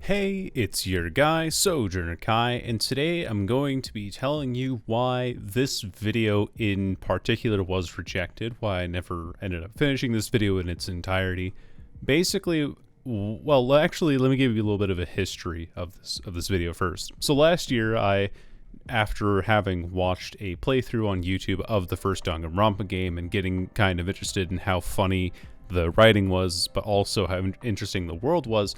Hey, it's your guy, SojournerKai, and today I'm going to be telling you why this video in particular was rejected, why I never ended up finishing this video in its entirety. Basically, well, actually, let me give you a little bit of a history of this video first. So last year, after having watched a playthrough on YouTube of the first Danganronpa game and getting kind of interested in how funny the writing was, but also how interesting the world was,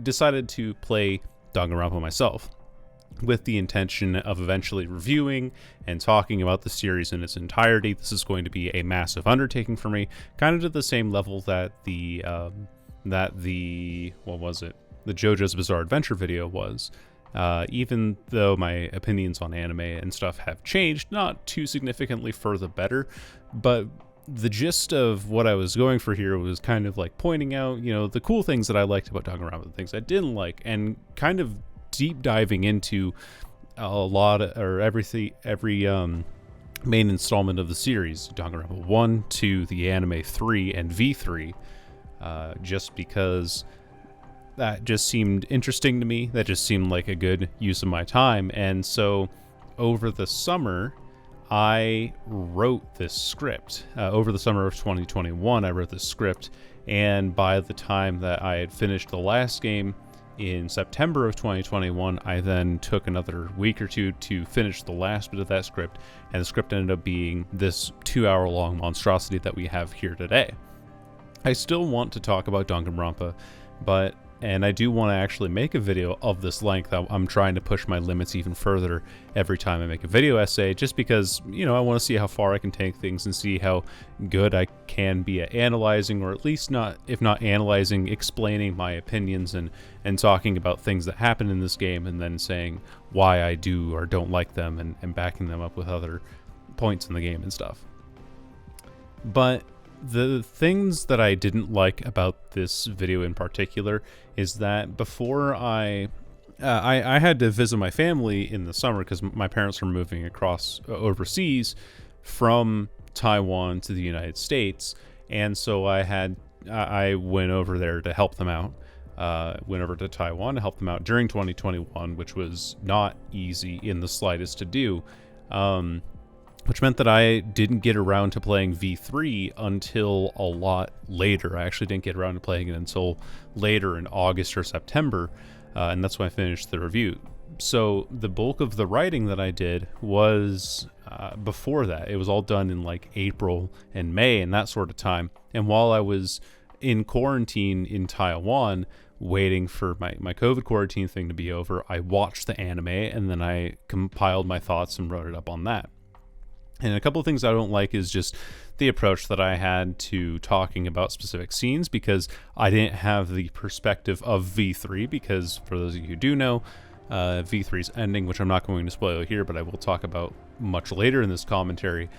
decided to play Danganronpa myself, with the intention of eventually reviewing and talking about the series in its entirety. This is going to be a massive undertaking for me, kind of to the same level that the what was it? The JoJo's Bizarre Adventure video was. Even though my opinions on anime and stuff have changed, not too significantly for the better, but the gist of what I was going for here was kind of like pointing out, the cool things that I liked about Danganronpa, the things I didn't like, and kind of deep diving into every main installment of the series, Danganronpa 1, 2, the anime 3 and V3, just because that just seemed interesting to me. That just seemed like a good use of my time. And so over the summer, I wrote this script. Over the summer of 2021, I wrote this script, and by the time that I had finished the last game in September of 2021, I then took another week or two to finish the last bit of that script, and the script ended up being this 2-hour-long monstrosity that we have here today. I still want to talk about Danganronpa, and I do want to actually make a video of this length. I'm trying to push my limits even further every time I make a video essay, just because, I want to see how far I can take things and see how good I can be at analyzing, or at least if not analyzing, explaining my opinions and talking about things that happen in this game, and then saying why I do or don't like them, and backing them up with other points in the game and stuff. But the things that I didn't like about this video in particular is that before I had to visit my family in the summer because my parents were moving across overseas from Taiwan to the United States, and so I went over there to help them out. Went over to Taiwan to help them out during 2021, which was not easy in the slightest to do. Which meant that I didn't get around to playing V3 until a lot later. I actually didn't get around to playing it until later in August or September, and that's when I finished the review. So the bulk of the writing that I did was before that. It was all done in like April and May and that sort of time. And while I was in quarantine in Taiwan, waiting for my COVID quarantine thing to be over, I watched the anime, and then I compiled my thoughts and wrote it up on that. And a couple of things I don't like is just the approach that I had to talking about specific scenes, because I didn't have the perspective of V3, because for those of you who do know, V3's ending, which I'm not going to spoil here, but I will talk about much later in this commentary,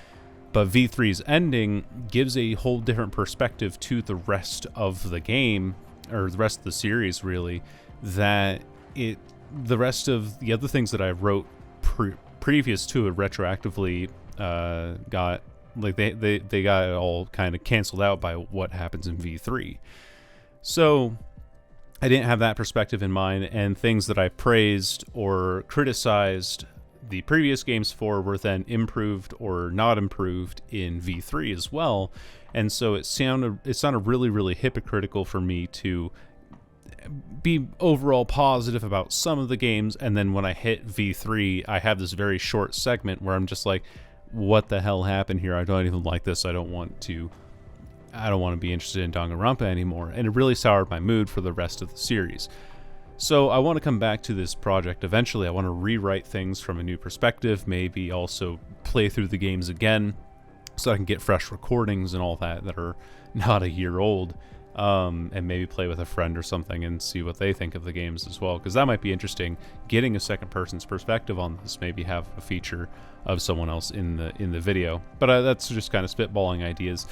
but V3's ending gives a whole different perspective to the rest of the game, or the rest of the series really, that the rest of the other things that I wrote previous to it retroactively got, like, they got it all kind of canceled out by what happens in V3. So I didn't have that perspective in mind, and things that I praised or criticized the previous games for were then improved or not improved in V3 as well. And so it sounded really, really hypocritical for me to be overall positive about some of the games, and then when I hit V3, I have this very short segment where I'm just like, what the hell happened here? I don't even like this. I don't want to be interested in Danganronpa anymore. And it really soured my mood for the rest of the series. So I want to come back to this project eventually. I want to rewrite things from a new perspective, maybe also play through the games again so I can get fresh recordings and all that are not a year old, and maybe play with a friend or something and see what they think of the games as well, because that might be interesting, getting a second person's perspective on this. Maybe have a feature of someone else in the video, but that's just kind of spitballing ideas.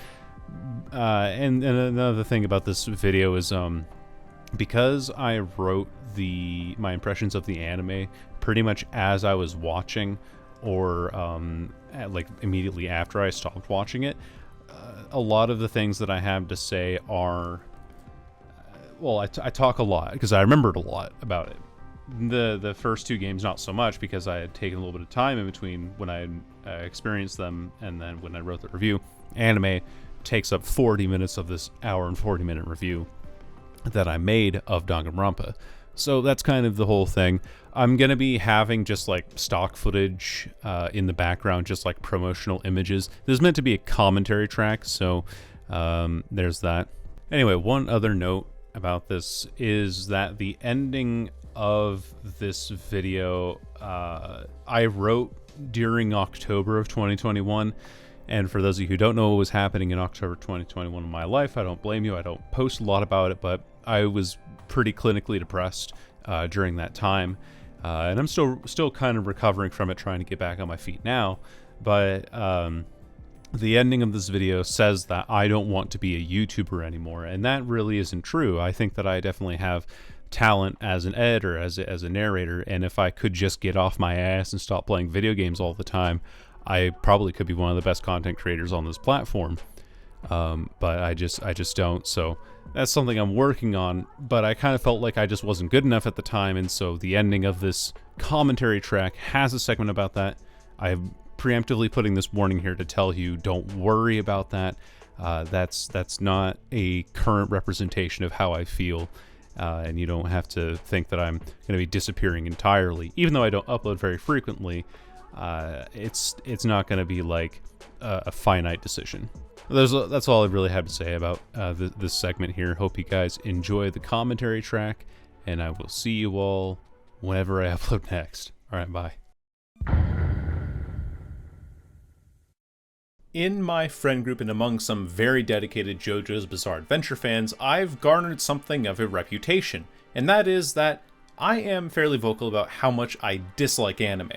And another thing about this video is because I wrote my impressions of the anime pretty much as I was watching, or like immediately after I stopped watching it, a lot of the things that I have to say are well, I talk a lot because I remembered a lot about it. The first two games, not so much, because I had taken a little bit of time in between when I experienced them and then when I wrote the review. Anime takes up 40 minutes of this hour and 40-minute review that I made of Danganronpa. So that's kind of the whole thing. I'm going to be having just like stock footage in the background, just like promotional images. This is meant to be a commentary track, so there's that. Anyway, one other note about this is that the ending of this video I wrote during October of 2021. And for those of you who don't know what was happening in October 2021 in my life, I don't blame you. I don't post a lot about it, but I was pretty clinically depressed during that time. And I'm still kind of recovering from it, trying to get back on my feet now. But the ending of this video says that I don't want to be a YouTuber anymore. And that really isn't true. I think that I definitely have talent as an editor, as a narrator. And if I could just get off my ass and stop playing video games all the time, I probably could be one of the best content creators on this platform, but I just don't. So that's something I'm working on, but I kind of felt like I just wasn't good enough at the time, and so the ending of this commentary track has a segment about that. I'm preemptively putting this warning here to tell you, don't worry about that. That's not a current representation of how I feel, and you don't have to think that I'm going to be disappearing entirely. Even though I don't upload very frequently, it's not going to be like a finite decision. That's all I really had to say about this segment here. Hope you guys enjoy the commentary track, and I will see you all whenever I upload next. All right, bye. In my friend group and among some very dedicated JoJo's Bizarre Adventure fans, I've garnered something of a reputation, and that is that I am fairly vocal about how much I dislike anime.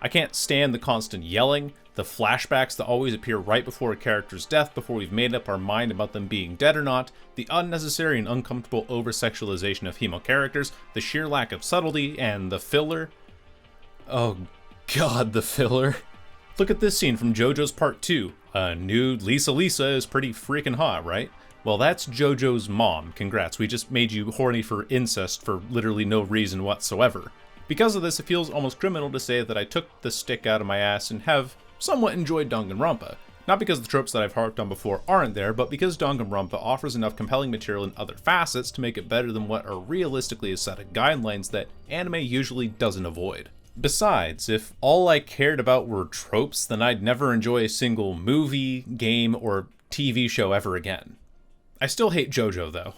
I can't stand the constant yelling, the flashbacks that always appear right before a character's death before we've made up our mind about them being dead or not, the unnecessary and uncomfortable over-sexualization of female characters, the sheer lack of subtlety, and the filler. Oh god, the filler. Look at this scene from JoJo's Part 2. Nude Lisa is pretty freaking hot, right? Well, that's JoJo's mom. Congrats, we just made you horny for incest for literally no reason whatsoever. Because of this, it feels almost criminal to say that I took the stick out of my ass and have somewhat enjoyed Danganronpa. Not because the tropes that I've harped on before aren't there, but because Danganronpa offers enough compelling material in other facets to make it better than what are realistically a set of guidelines that anime usually doesn't avoid. Besides, if all I cared about were tropes, then I'd never enjoy a single movie, game, or TV show ever again. I still hate JoJo though.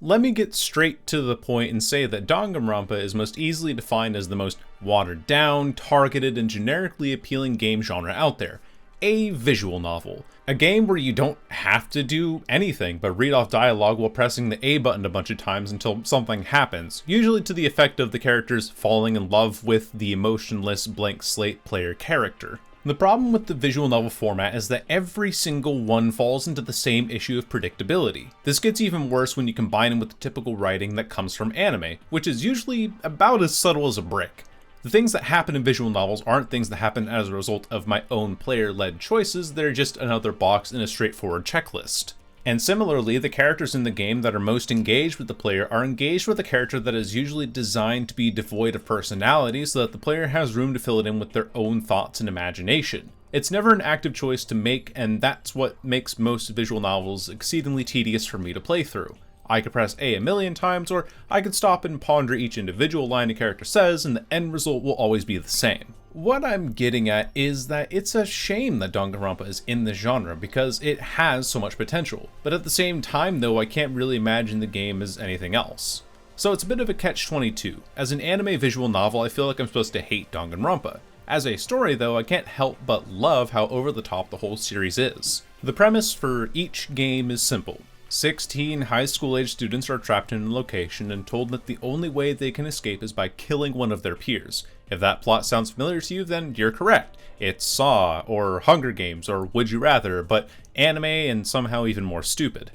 Let me get straight to the point and say that Danganronpa is most easily defined as the most watered down, targeted, and generically appealing game genre out there. A visual novel. A game where you don't have to do anything but read off dialogue while pressing the A button a bunch of times until something happens, usually to the effect of the characters falling in love with the emotionless blank slate player character. The problem with the visual novel format is that every single one falls into the same issue of predictability. This gets even worse when you combine it with the typical writing that comes from anime, which is usually about as subtle as a brick. The things that happen in visual novels aren't things that happen as a result of my own player-led choices, they're just another box in a straightforward checklist. And similarly, the characters in the game that are most engaged with the player are engaged with a character that is usually designed to be devoid of personality so that the player has room to fill it in with their own thoughts and imagination. It's never an active choice to make, and that's what makes most visual novels exceedingly tedious for me to play through. I could press A 1,000,000 times, or I could stop and ponder each individual line a character says, and the end result will always be the same. What I'm getting at is that it's a shame that Danganronpa is in this genre because it has so much potential. But at the same time though, I can't really imagine the game as anything else. So it's a bit of a catch-22. As an anime visual novel, I feel like I'm supposed to hate Danganronpa. As a story though, I can't help but love how over the top the whole series is. The premise for each game is simple. 16 high school age students are trapped in a location and told that the only way they can escape is by killing one of their peers. If that plot sounds familiar to you, then you're correct. It's Saw, or Hunger Games, or Would You Rather, but anime and somehow even more stupid.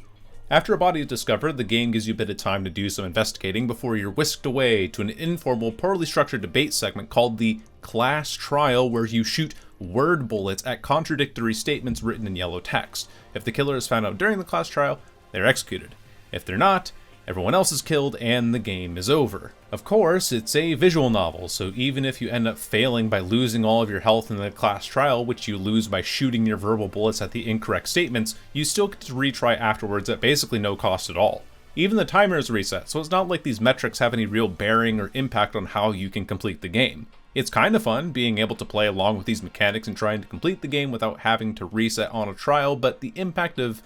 After a body is discovered, the game gives you a bit of time to do some investigating before you're whisked away to an informal, poorly structured debate segment called the Class Trial, where you shoot word bullets at contradictory statements written in yellow text. If the killer is found out during the class trial, they're executed. If they're not, everyone else is killed and the game is over. Of course, it's a visual novel, so even if you end up failing by losing all of your health in the class trial, which you lose by shooting your verbal bullets at the incorrect statements, you still get to retry afterwards at basically no cost at all. Even the timer is reset, so it's not like these metrics have any real bearing or impact on how you can complete the game. It's kind of fun being able to play along with these mechanics and trying to complete the game without having to reset on a trial, but the impact of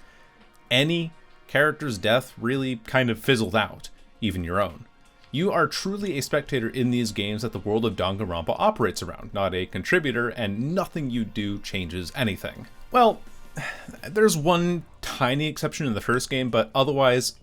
any character's death really kind of fizzled out, even your own. You are truly a spectator in these games that the world of Danganronpa operates around, not a contributor, and nothing you do changes anything. Well, there's one tiny exception in the first game, but otherwise,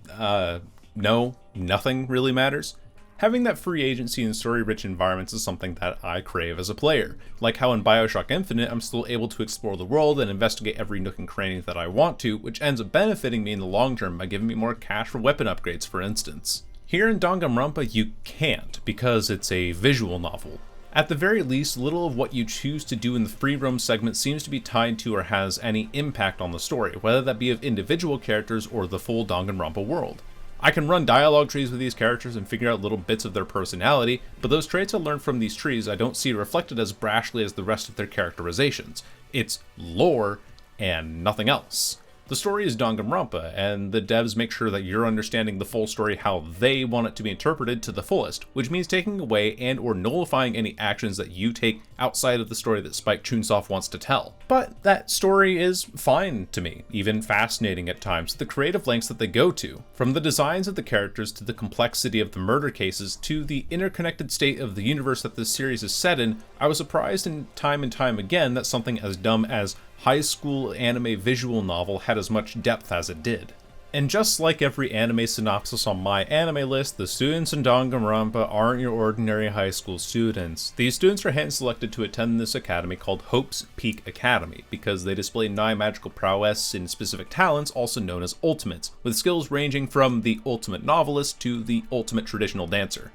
no, nothing really matters. Having that free agency in story-rich environments is something that I crave as a player. Like how in Bioshock Infinite, I'm still able to explore the world and investigate every nook and cranny that I want to, which ends up benefiting me in the long term by giving me more cash for weapon upgrades, for instance. Here in Danganronpa, you can't, because it's a visual novel. At the very least, little of what you choose to do in the free roam segment seems to be tied to or has any impact on the story, whether that be of individual characters or the full Danganronpa world. I can run dialogue trees with these characters and figure out little bits of their personality, but those traits I learned from these trees I don't see reflected as brashly as the rest of their characterizations. It's lore and nothing else. The story is Danganronpa, and the devs make sure that you're understanding the full story how they want it to be interpreted to the fullest, which means taking away and or nullifying any actions that you take outside of the story that Spike Chunsoft wants to tell. But that story is fine to me, even fascinating at times, the creative lengths that they go to. From the designs of the characters to the complexity of the murder cases to the interconnected state of the universe that this series is set in, I was surprised and time again that something as dumb as high school anime visual novel had as much depth as it did. And just like every anime synopsis on my anime list, the students in Danganronpa aren't your ordinary high school students. These students are hand-selected to attend this academy called Hope's Peak Academy, because they display 9 magical prowess in specific talents, also known as ultimates, with skills ranging from the ultimate novelist to the ultimate traditional dancer.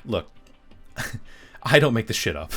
Look, I don't make this shit up.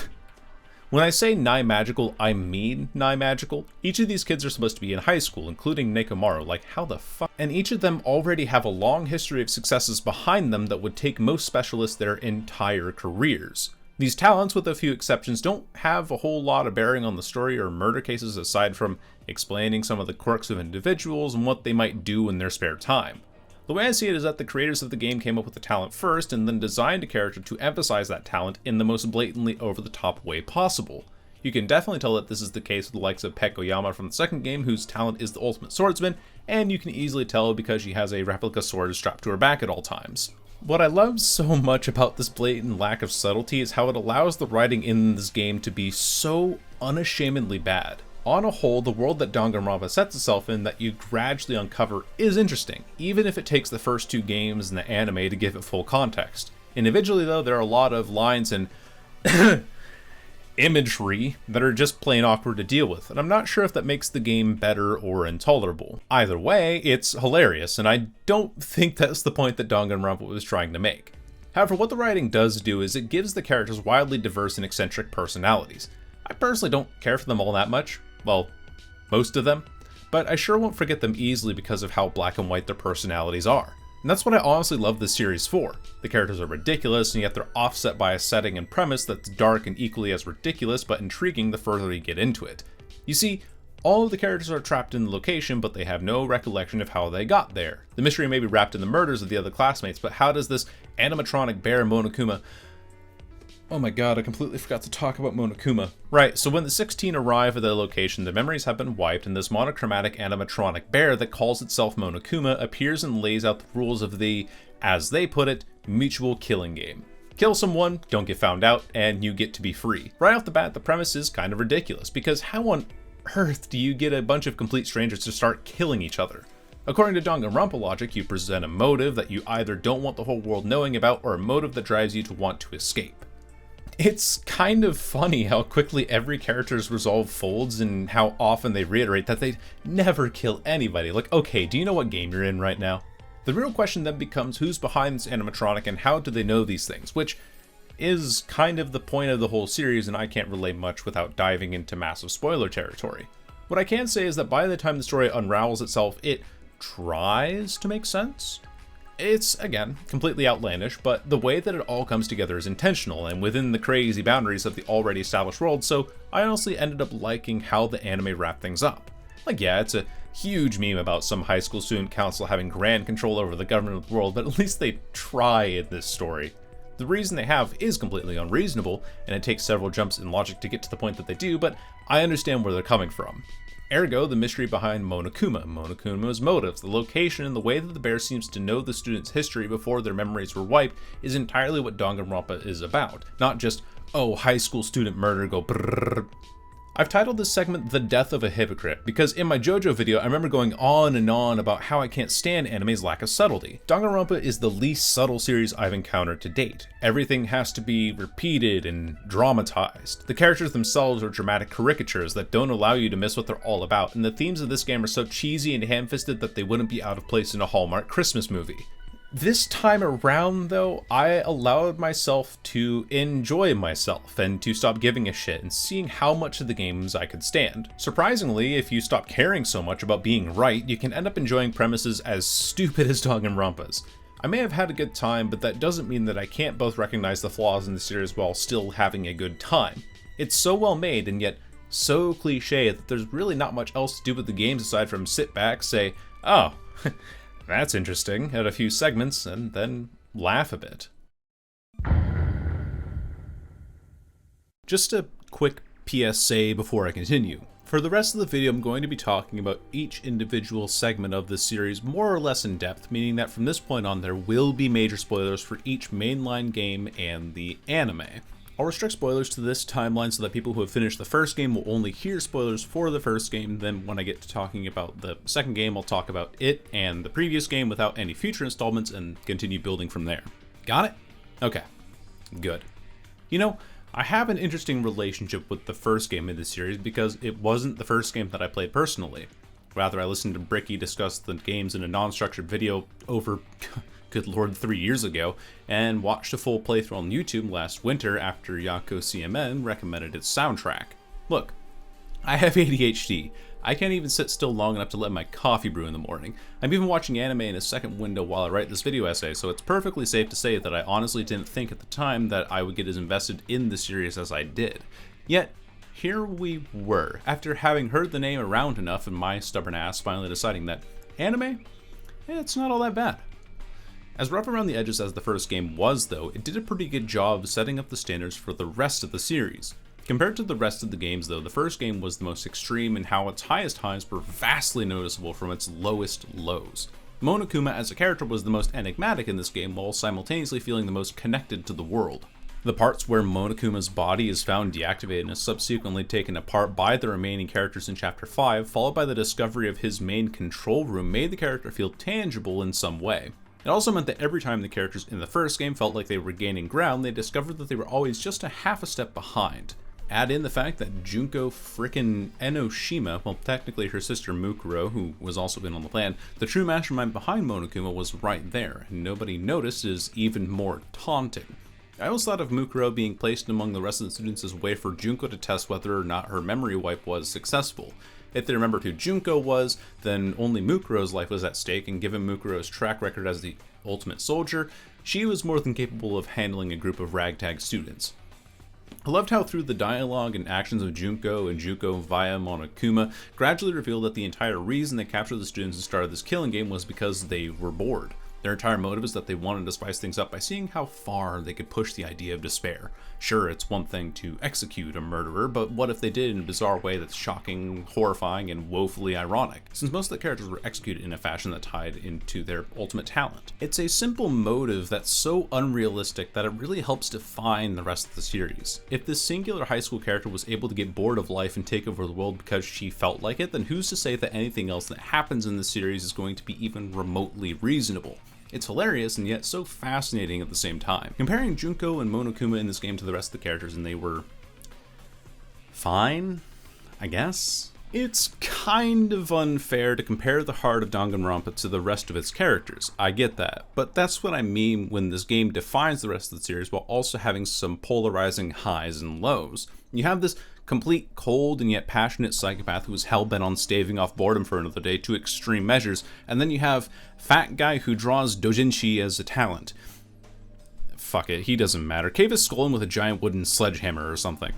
When I say nigh magical, I mean nigh magical. Each of these kids are supposed to be in high school, including Nekomaru, like how the fuck? And each of them already have a long history of successes behind them that would take most specialists their entire careers. These talents, with a few exceptions, don't have a whole lot of bearing on the story or murder cases aside from explaining some of the quirks of individuals and what they might do in their spare time. The way I see it is that the creators of the game came up with the talent first and then designed a character to emphasize that talent in the most blatantly over-the-top way possible. You can definitely tell that this is the case with the likes of Pek Oyama from the second game, whose talent is the ultimate swordsman, and you can easily tell because she has a replica sword strapped to her back at all times. What I love so much about this blatant lack of subtlety is how it allows the writing in this game to be so unashamedly bad. On a whole, the world that Danganronpa sets itself in that you gradually uncover is interesting, even if it takes the first 2 games in the anime to give it full context. Individually though, there are a lot of lines and imagery that are just plain awkward to deal with, and I'm not sure if that makes the game better or intolerable. Either way, it's hilarious, and I don't think that's the point that Danganronpa was trying to make. However, what the writing does do is it gives the characters wildly diverse and eccentric personalities. I personally don't care for them all that much. Well, most of them, but I sure won't forget them easily because of how black and white their personalities are. And that's what I honestly love this series for. The characters are ridiculous, and yet they're offset by a setting and premise that's dark and equally as ridiculous but intriguing the further you get into it. You see, all of the characters are trapped in the location, but they have no recollection of how they got there. The mystery may be wrapped in the murders of the other classmates, but how does this animatronic bear Monokuma... Oh my god, I completely forgot to talk about Monokuma. Right, so when the 16 arrive at their location, the memories have been wiped, and this monochromatic animatronic bear that calls itself Monokuma appears and lays out the rules of the, as they put it, mutual killing game. Kill someone, don't get found out, and you get to be free. Right off the bat, the premise is kind of ridiculous, because how on earth do you get a bunch of complete strangers to start killing each other? According to Danganronpa logic, you present a motive that you either don't want the whole world knowing about, or a motive that drives you to want to escape. It's kind of funny how quickly every character's resolve folds and how often they reiterate that they'd never kill anybody. Like, okay, do you know what game you're in right now? The real question then becomes who's behind this animatronic and how do they know these things, which is kind of the point of the whole series, and I can't relay much without diving into massive spoiler territory. What I can say is that by the time the story unravels itself, it tries to make sense. It's, again, completely outlandish, but the way that it all comes together is intentional and within the crazy boundaries of the already established world, so I honestly ended up liking how the anime wrapped things up. Like, yeah, it's a huge meme about some high school student council having grand control over the government of the world, but at least they try in this story. The reason they have is completely unreasonable, and it takes several jumps in logic to get to the point that they do, but I understand where they're coming from. Ergo, the mystery behind Monokuma's motives, the location, and the way that the bear seems to know the student's history before their memories were wiped is entirely what Danganronpa is about, not just, oh, high school student murder, go brrrr. I've titled this segment The Death of a Hypocrite, because in my JoJo video I remember going on and on about how I can't stand anime's lack of subtlety. Danganronpa is the least subtle series I've encountered to date. Everything has to be repeated and dramatized. The characters themselves are dramatic caricatures that don't allow you to miss what they're all about, and the themes of this game are so cheesy and ham-fisted that they wouldn't be out of place in a Hallmark Christmas movie. This time around, though, I allowed myself to enjoy myself and to stop giving a shit and seeing how much of the games I could stand. Surprisingly, if you stop caring so much about being right, you can end up enjoying premises as stupid as Danganronpa's. I may have had a good time, but that doesn't mean that I can't both recognize the flaws in the series while still having a good time. It's so well made and yet so cliche that there's really not much else to do with the games aside from sit back, say, oh, that's interesting, at a few segments, and then laugh a bit. Just a quick PSA before I continue. For the rest of the video, I'm going to be talking about each individual segment of this series more or less in depth, meaning that from this point on there will be major spoilers for each mainline game and the anime. I'll restrict spoilers to this timeline so that people who have finished the first game will only hear spoilers for the first game. Then when I get to talking about the second game, I'll talk about it and the previous game without any future installments and continue building from there. Got it? Okay. Good. You know, I have an interesting relationship with the first game in this series because it wasn't the first game that I played personally. Rather, I listened to Bricky discuss the games in a non-structured video over... good lord, 3 years ago, and watched a full playthrough on YouTube last winter after Yako CMN recommended its soundtrack. Look, I have ADHD. I can't even sit still long enough to let my coffee brew in the morning. I'm even watching anime in a second window while I write this video essay, so it's perfectly safe to say that I honestly didn't think at the time that I would get as invested in the series as I did. Yet, here we were, after having heard the name around enough and my stubborn ass finally deciding that anime? It's not all that bad. As rough around the edges as the first game was, though, it did a pretty good job of setting up the standards for the rest of the series. Compared to the rest of the games, though, the first game was the most extreme in how its highest highs were vastly noticeable from its lowest lows. Monokuma as a character was the most enigmatic in this game while simultaneously feeling the most connected to the world. The parts where Monokuma's body is found deactivated and is subsequently taken apart by the remaining characters in Chapter 5, followed by the discovery of his main control room, made the character feel tangible in some way. It also meant that every time the characters in the first game felt like they were gaining ground, they discovered that they were always just a half a step behind. Add in the fact that Junko frickin' Enoshima, well technically her sister Mukuro, who was also in on the plan, the true mastermind behind Monokuma was right there, and nobody noticed is even more taunting. I always thought of Mukuro being placed among the rest of the students as a way for Junko to test whether or not her memory wipe was successful. If they remembered who Junko was, then only Mukuro's life was at stake, and given Mukuro's track record as the ultimate soldier, she was more than capable of handling a group of ragtag students. I loved how through the dialogue and actions of Junko and Juko via Monokuma gradually revealed that the entire reason they captured the students and started this killing game was because they were bored. Their entire motive is that they wanted to spice things up by seeing how far they could push the idea of despair. Sure, it's one thing to execute a murderer, but what if they did in a bizarre way that's shocking, horrifying, and woefully ironic, since most of the characters were executed in a fashion that tied into their ultimate talent. It's a simple motive that's so unrealistic that it really helps define the rest of the series. If this singular high school character was able to get bored of life and take over the world because she felt like it, then who's to say that anything else that happens in the series is going to be even remotely reasonable? It's hilarious and yet so fascinating at the same time. Comparing Junko and Monokuma in this game to the rest of the characters, and they were fine, I guess. It's kind of unfair to compare the heart of Danganronpa to the rest of its characters. I get that, but that's what I mean when this game defines the rest of the series while also having some polarizing highs and lows. You have this complete cold and yet passionate psychopath who is hell-bent on staving off boredom for another day to extreme measures, and then you have fat guy who draws doujinshi as a talent. Fuck it, he doesn't matter. Cave his skull in with a giant wooden sledgehammer or something.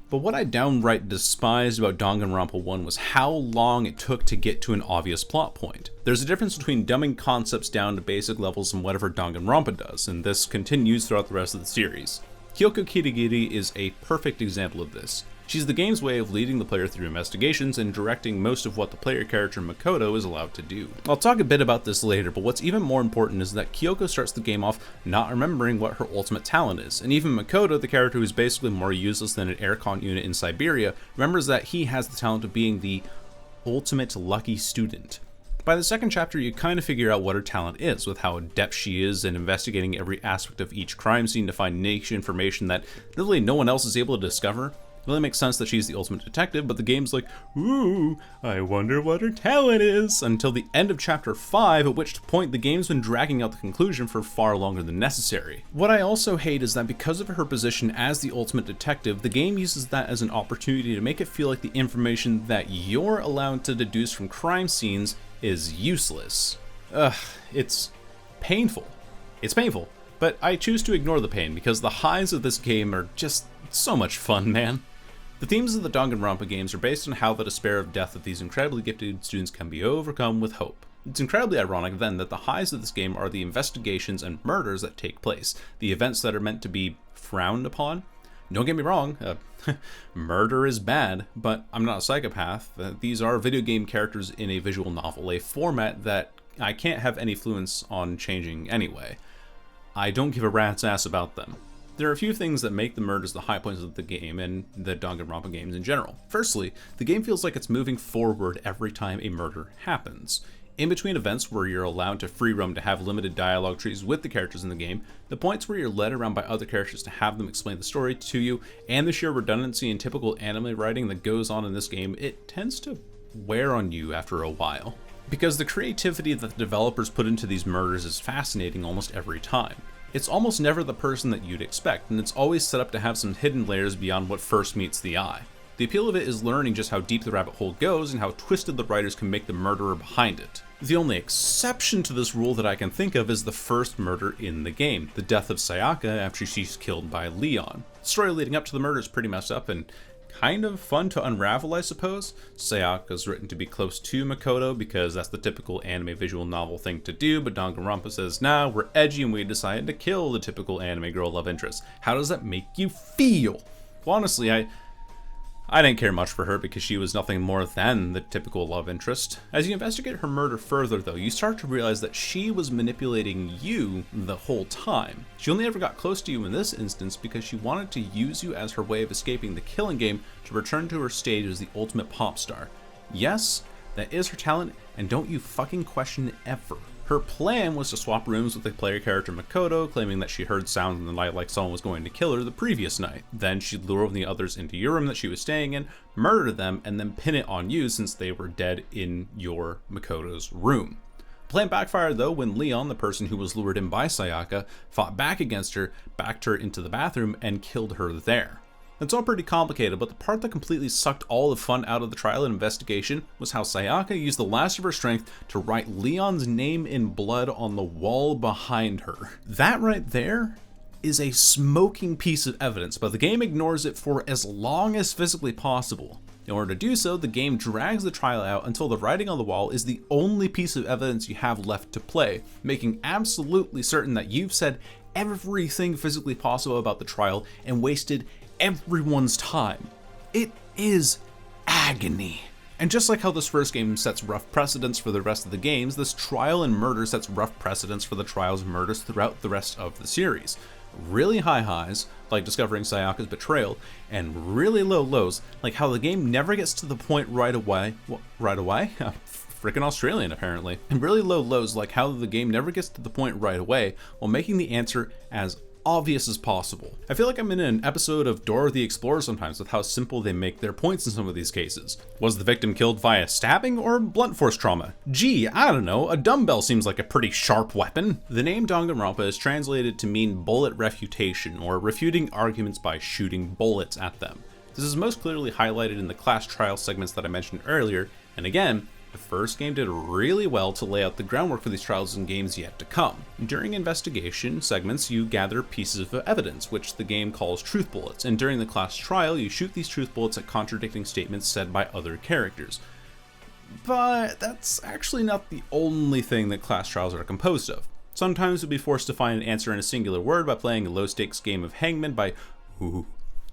But what I downright despised about Danganronpa 1 was how long it took to get to an obvious plot point. There's a difference between dumbing concepts down to basic levels and whatever Danganronpa does, and this continues throughout the rest of the series. Kyoko Kirigiri is a perfect example of this. She's the game's way of leading the player through investigations and directing most of what the player character Makoto is allowed to do. I'll talk a bit about this later, but what's even more important is that Kyoko starts the game off not remembering what her ultimate talent is, and even Makoto, the character who's basically more useless than an aircon unit in Siberia, remembers that he has the talent of being the ultimate lucky student. By the second chapter, you kind of figure out what her talent is, with how adept she is in investigating every aspect of each crime scene to find niche information that literally no one else is able to discover. It really makes sense that she's the ultimate detective, but the game's like, ooh, I wonder what her talent is, until the end of chapter 5, at which point the game's been dragging out the conclusion for far longer than necessary. What I also hate is that because of her position as the ultimate detective, the game uses that as an opportunity to make it feel like the information that you're allowed to deduce from crime scenes is useless. It's painful. It's painful, but I choose to ignore the pain because the highs of this game are just so much fun, man. The themes of the Danganronpa games are based on how the despair of death of these incredibly gifted students can be overcome with hope. It's incredibly ironic then that the highs of this game are the investigations and murders that take place, the events that are meant to be frowned upon. Don't get me wrong, murder is bad, but I'm not a psychopath. These are video game characters in a visual novel, a format that I can't have any influence on changing anyway. I don't give a rat's ass about them. There are a few things that make the murders the high points of the game and the Danganronpa games in general. Firstly, the game feels like it's moving forward every time a murder happens. In between events where you're allowed to free roam to have limited dialogue trees with the characters in the game, the points where you're led around by other characters to have them explain the story to you, and the sheer redundancy in typical anime writing that goes on in this game, it tends to wear on you after a while. Because the creativity that the developers put into these murders is fascinating almost every time. It's almost never the person that you'd expect, and it's always set up to have some hidden layers beyond what first meets the eye. The appeal of it is learning just how deep the rabbit hole goes and how twisted the writers can make the murderer behind it. The only exception to this rule that I can think of is the first murder in the game, the death of Sayaka after she's killed by Leon. The story leading up to the murder is pretty messed up and kind of fun to unravel, I suppose. Sayaka's written to be close to Makoto because that's the typical anime visual novel thing to do, but Danganronpa says, nah, we're edgy and we decided to kill the typical anime girl love interest. How does that make you feel? Well, honestly, I didn't care much for her because she was nothing more than the typical love interest. As you investigate her murder further though, you start to realize that she was manipulating you the whole time. She only ever got close to you in this instance because she wanted to use you as her way of escaping the killing game to return to her stage as the ultimate pop star. Yes, that is her talent, and don't you fucking question it ever. Her plan was to swap rooms with the player character Makoto, claiming that she heard sounds in the night like someone was going to kill her the previous night. Then she'd lure the others into your room that she was staying in, murder them, and then pin it on you since they were dead in your Makoto's room. The plan backfired though when Leon, the person who was lured in by Sayaka, fought back against her, backed her into the bathroom, and killed her there. It's all pretty complicated, but the part that completely sucked all the fun out of the trial and investigation was how Sayaka used the last of her strength to write Leon's name in blood on the wall behind her. That right there is a smoking piece of evidence, but the game ignores it for as long as physically possible. In order to do so, the game drags the trial out until the writing on the wall is the only piece of evidence you have left to play, making absolutely certain that you've said everything physically possible about the trial and wasted everyone's time. It is agony. And just like how this first game sets rough precedents for the rest of the games, this trial and murder sets rough precedents for the trials and murders throughout the rest of the series. Really high highs, like discovering Sayaka's betrayal, and really low lows, like how the game never gets to the point right away. Frickin' Australian, apparently. And really low lows, like how the game never gets to the point right away, while making the answer as obvious as possible. I feel like I'm in an episode of Dora the Explorer sometimes with how simple they make their points in some of these cases. Was the victim killed via stabbing or blunt force trauma? Gee, I don't know, a dumbbell seems like a pretty sharp weapon. The name Danganronpa is translated to mean bullet refutation, or refuting arguments by shooting bullets at them. This is most clearly highlighted in the class trial segments that I mentioned earlier, and again, the first game did really well to lay out the groundwork for these trials in games yet to come. During investigation segments, you gather pieces of evidence, which the game calls truth bullets, and during the class trial, you shoot these truth bullets at contradicting statements said by other characters. But that's actually not the only thing that class trials are composed of. Sometimes you'll be forced to find an answer in a singular word by playing a low-stakes game of hangman by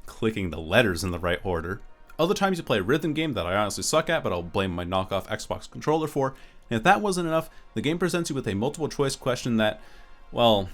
clicking the letters in the right order. Other times you play a rhythm game that I honestly suck at, but I'll blame my knockoff Xbox controller for. And if that wasn't enough, the game presents you with a multiple choice question that, well,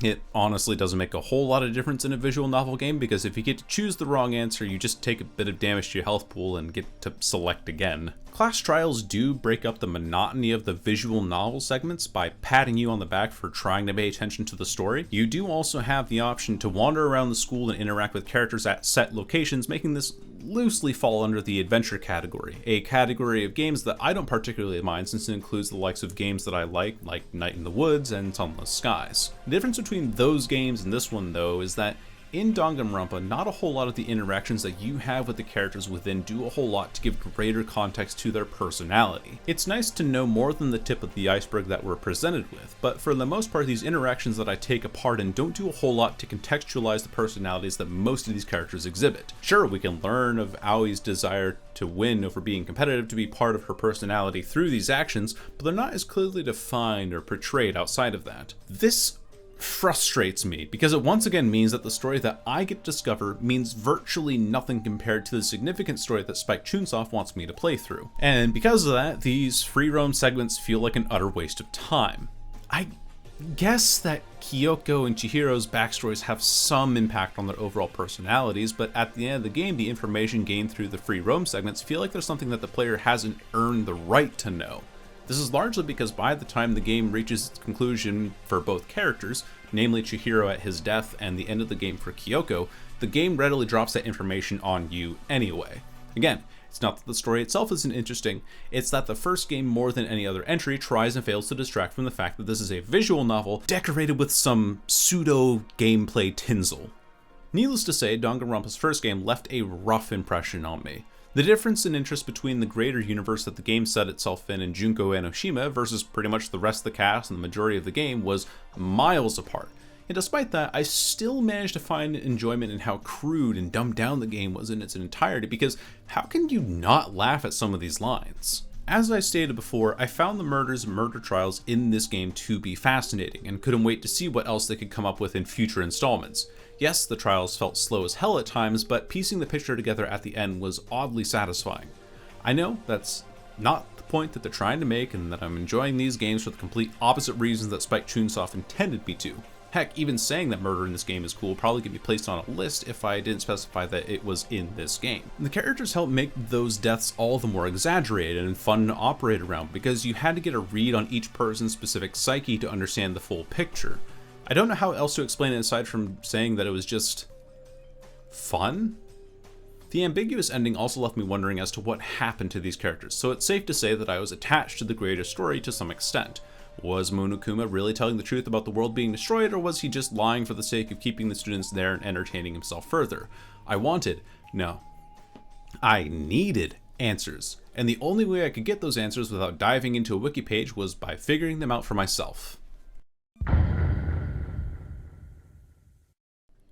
it honestly doesn't make a whole lot of difference in a visual novel game, because if you get to choose the wrong answer, you just take a bit of damage to your health pool and get to select again. Class trials do break up the monotony of the visual novel segments by patting you on the back for trying to pay attention to the story. You do also have the option to wander around the school and interact with characters at set locations, making this loosely fall under the adventure category, a category of games that I don't particularly mind since it includes the likes of games that I like Night in the Woods and Sunless Skies. The difference between those games and this one, though, is that in Danganronpa, not a whole lot of the interactions that you have with the characters within do a whole lot to give greater context to their personality. It's nice to know more than the tip of the iceberg that we're presented with, but for the most part, these interactions that I take a part in don't do a whole lot to contextualize the personalities that most of these characters exhibit. Sure, we can learn of Aoi's desire to win over being competitive to be part of her personality through these actions, but they're not as clearly defined or portrayed outside of that. This frustrates me because it once again means that the story that I get to discover means virtually nothing compared to the significant story that Spike Chunsoft wants me to play through. And because of that, these free roam segments feel like an utter waste of time. I guess that Kyoko and Chihiro's backstories have some impact on their overall personalities, but at the end of the game, the information gained through the free roam segments feel like there's something that the player hasn't earned the right to know. This is largely because by the time the game reaches its conclusion for both characters, namely Chihiro at his death and the end of the game for Kyoko, the game readily drops that information on you anyway. Again, it's not that the story itself isn't interesting, it's that the first game more than any other entry tries and fails to distract from the fact that this is a visual novel decorated with some pseudo gameplay tinsel. Needless to say, Danganronpa's first game left a rough impression on me. The difference in interest between the greater universe that the game set itself in Junko Enoshima versus pretty much the rest of the cast and the majority of the game was miles apart. And despite that, I still managed to find enjoyment in how crude and dumbed down the game was in its entirety, because how can you not laugh at some of these lines? As I stated before, I found the murders and murder trials in this game to be fascinating, and couldn't wait to see what else they could come up with in future installments. Yes, the trials felt slow as hell at times, but piecing the picture together at the end was oddly satisfying. I know that's not the point that they're trying to make, and that I'm enjoying these games for the complete opposite reasons that Spike Chunsoft intended me to. Heck, even saying that murder in this game is cool would probably get me placed on a list if I didn't specify that it was in this game. The characters help make those deaths all the more exaggerated and fun to operate around, because you had to get a read on each person's specific psyche to understand the full picture. I don't know how else to explain it aside from saying that it was just fun. The ambiguous ending also left me wondering as to what happened to these characters, so it's safe to say that I was attached to the greater story to some extent. Was Monokuma really telling the truth about the world being destroyed, or was he just lying for the sake of keeping the students there and entertaining himself further? I needed answers, and the only way I could get those answers without diving into a wiki page was by figuring them out for myself.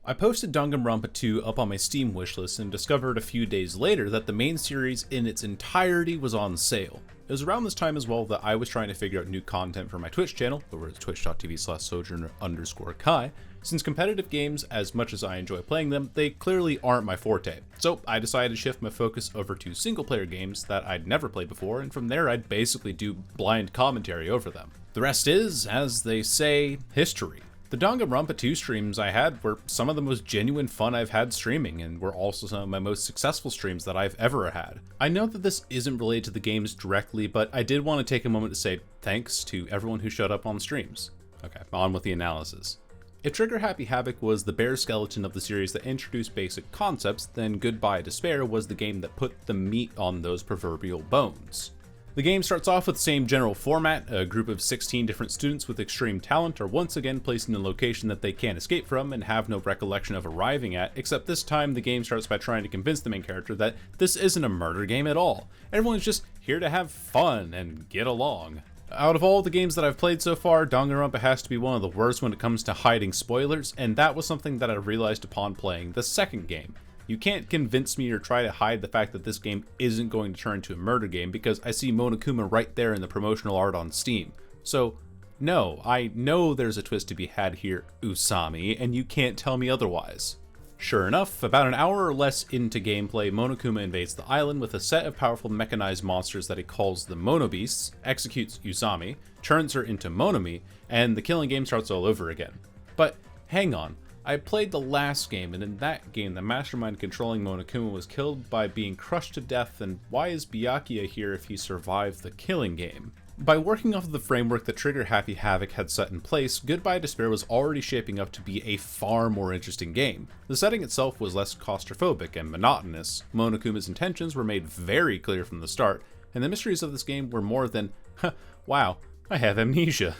I posted Danganronpa 2 up on my Steam wishlist and discovered a few days later that the main series in its entirety was on sale. It was around this time as well that I was trying to figure out new content for my Twitch channel, over at twitch.tv/SojournerKai, since competitive games, as much as I enjoy playing them, they clearly aren't my forte. So I decided to shift my focus over to single-player games that I'd never played before, and from there I'd basically do blind commentary over them. The rest is, as they say, history. The Danganronpa 2 streams I had were some of the most genuine fun I've had streaming, and were also some of my most successful streams that I've ever had. I know that this isn't related to the games directly, but I did want to take a moment to say thanks to everyone who showed up on streams. Okay, on with the analysis. If Trigger Happy Havoc was the bare skeleton of the series that introduced basic concepts, then Goodbye Despair was the game that put the meat on those proverbial bones. The game starts off with the same general format. A group of 16 different students with extreme talent are once again placed in a location that they can't escape from and have no recollection of arriving at, except this time the game starts by trying to convince the main character that this isn't a murder game at all. Everyone's just here to have fun and get along. Out of all the games that I've played so far, Danganronpa has to be one of the worst when it comes to hiding spoilers, and that was something that I realized upon playing the second game. You can't convince me or try to hide the fact that this game isn't going to turn into a murder game because I see Monokuma right there in the promotional art on Steam. So, no, I know there's a twist to be had here, Usami, and you can't tell me otherwise. Sure enough, about an hour or less into gameplay, Monokuma invades the island with a set of powerful mechanized monsters that he calls the Monobeasts, executes Usami, turns her into Monomi, and the killing game starts all over again. But hang on. I played the last game, and in that game, the mastermind controlling Monokuma was killed by being crushed to death, and why is Byakuya here if he survived the killing game? By working off of the framework that Trigger Happy Havoc had set in place, Goodbye Despair was already shaping up to be a far more interesting game. The setting itself was less claustrophobic and monotonous, Monokuma's intentions were made very clear from the start, and the mysteries of this game were more than, wow, I have amnesia.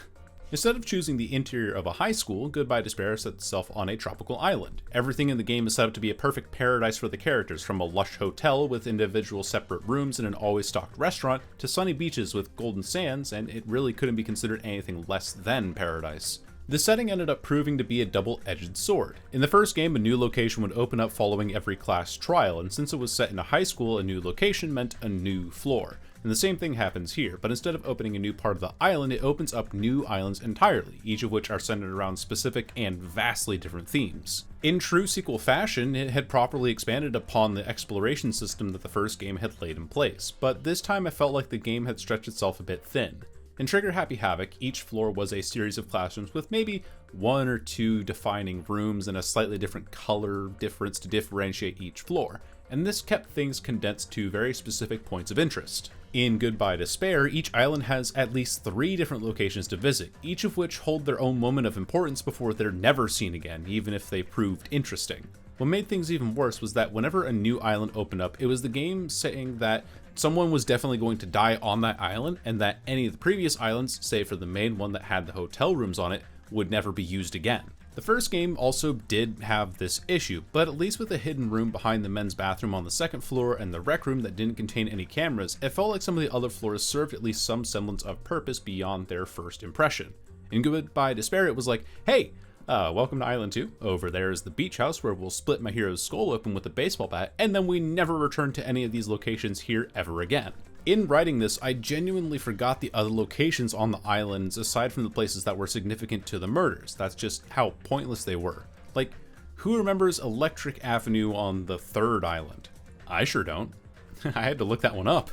Instead of choosing the interior of a high school, Goodbye Despair sets itself on a tropical island. Everything in the game is set up to be a perfect paradise for the characters, from a lush hotel with individual separate rooms and an always stocked restaurant, to sunny beaches with golden sands, and it really couldn't be considered anything less than paradise. The setting ended up proving to be a double-edged sword. In the first game, a new location would open up following every class trial, and since it was set in a high school, a new location meant a new floor. And the same thing happens here, but instead of opening a new part of the island, it opens up new islands entirely, each of which are centered around specific and vastly different themes. In true sequel fashion, it had properly expanded upon the exploration system that the first game had laid in place, but this time I felt like the game had stretched itself a bit thin. In Trigger Happy Havoc, each floor was a series of classrooms with maybe one or two defining rooms and a slightly different color difference to differentiate each floor, and this kept things condensed to very specific points of interest. In Goodbye Despair, each island has at least 3 different locations to visit, each of which hold their own moment of importance before they're never seen again, even if they proved interesting. What made things even worse was that whenever a new island opened up, it was the game saying that someone was definitely going to die on that island, and that any of the previous islands, save for the main one that had the hotel rooms on it, would never be used again. The first game also did have this issue, but at least with a hidden room behind the men's bathroom on the second floor and the rec room that didn't contain any cameras, it felt like some of the other floors served at least some semblance of purpose beyond their first impression. In Goodbye Despair, it was like, hey, welcome to Island 2. Over there is the beach house where we'll split my hero's skull open with a baseball bat, and then we never return to any of these locations here ever again. In writing this, I genuinely forgot the other locations on the islands aside from the places that were significant to the murders. That's just how pointless they were. Like, who remembers Electric Avenue on the third island? I sure don't. I had to look that one up.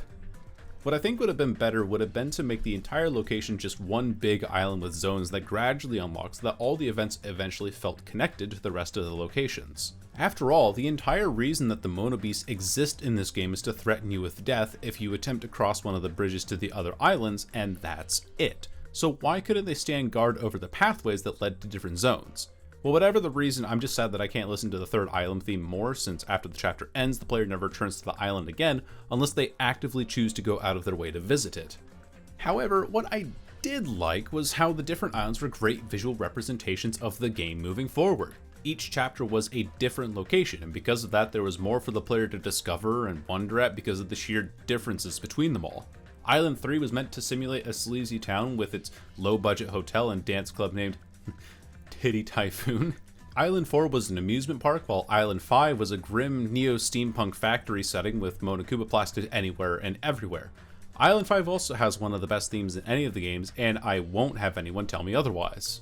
What I think would have been better would have been to make the entire location just one big island with zones that gradually unlocked so that all the events eventually felt connected to the rest of the locations. After all, the entire reason that the Monobeasts exist in this game is to threaten you with death if you attempt to cross one of the bridges to the other islands, and that's it. So why couldn't they stand guard over the pathways that led to different zones? Well, whatever the reason, I'm just sad that I can't listen to the third island theme more, since after the chapter ends, the player never returns to the island again unless they actively choose to go out of their way to visit it. However, what I did like was how the different islands were great visual representations of the game moving forward. Each chapter was a different location, and because of that there was more for the player to discover and wonder at because of the sheer differences between them all. Island 3 was meant to simulate a sleazy town with its low-budget hotel and dance club named Titty Typhoon. Island 4 was an amusement park, while Island 5 was a grim neo-steampunk factory setting with Monokuma plastered anywhere and everywhere. Island 5 also has one of the best themes in any of the games, and I won't have anyone tell me otherwise.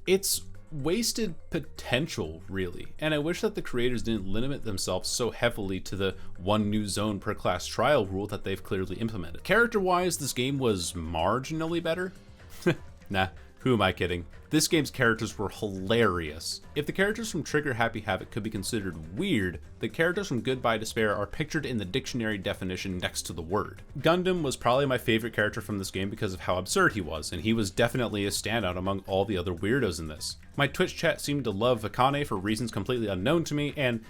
It's wasted potential, really, and I wish that the creators didn't limit themselves so heavily to the one new zone per class trial rule that they've clearly implemented. Character-wise, this game was marginally better. Nah, Who am I kidding? This game's characters were hilarious. If the characters from Trigger Happy Havoc could be considered weird, the characters from Goodbye Despair are pictured in the dictionary definition next to the word. Gundam was probably my favorite character from this game because of how absurd he was, and he was definitely a standout among all the other weirdos in this. My Twitch chat seemed to love Akane for reasons completely unknown to me, and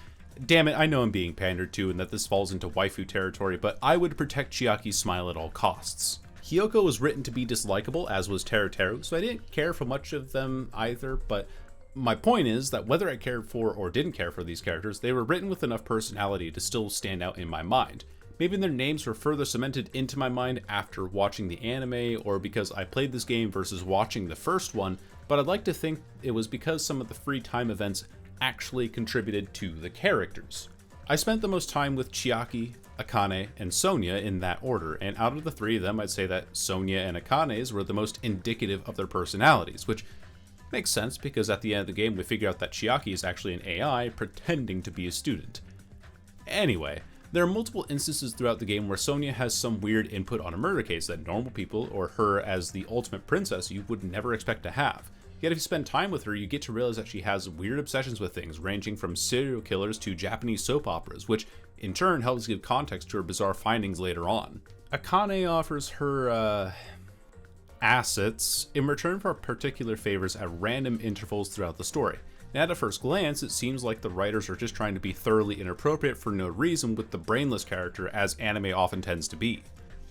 damn it, I know I'm being pandered to and that this falls into waifu territory, but I would protect Chiaki's smile at all costs. Hyoko was written to be dislikable, as was Teru, so I didn't care for much of them either, but my point is that whether I cared for or didn't care for these characters, they were written with enough personality to still stand out in my mind. Maybe their names were further cemented into my mind after watching the anime, or because I played this game versus watching the first one, but I'd like to think it was because some of the free time events actually contributed to the characters. I spent the most time with Chiaki, Akane, and Sonia in that order, and out of the three of them, I'd say that Sonia and Akane's were the most indicative of their personalities, which makes sense because at the end of the game we figure out that Chiaki is actually an AI pretending to be a student. Anyway, there are multiple instances throughout the game where Sonia has some weird input on a murder case that normal people, or her as the ultimate princess, you would never expect to have. Yet if you spend time with her, you get to realize that she has weird obsessions with things, ranging from serial killers to Japanese soap operas, which in turn helps give context to her bizarre findings later on. Akane offers her, assets in return for particular favors at random intervals throughout the story. And at first glance, it seems like the writers are just trying to be thoroughly inappropriate for no reason with the brainless character, as anime often tends to be.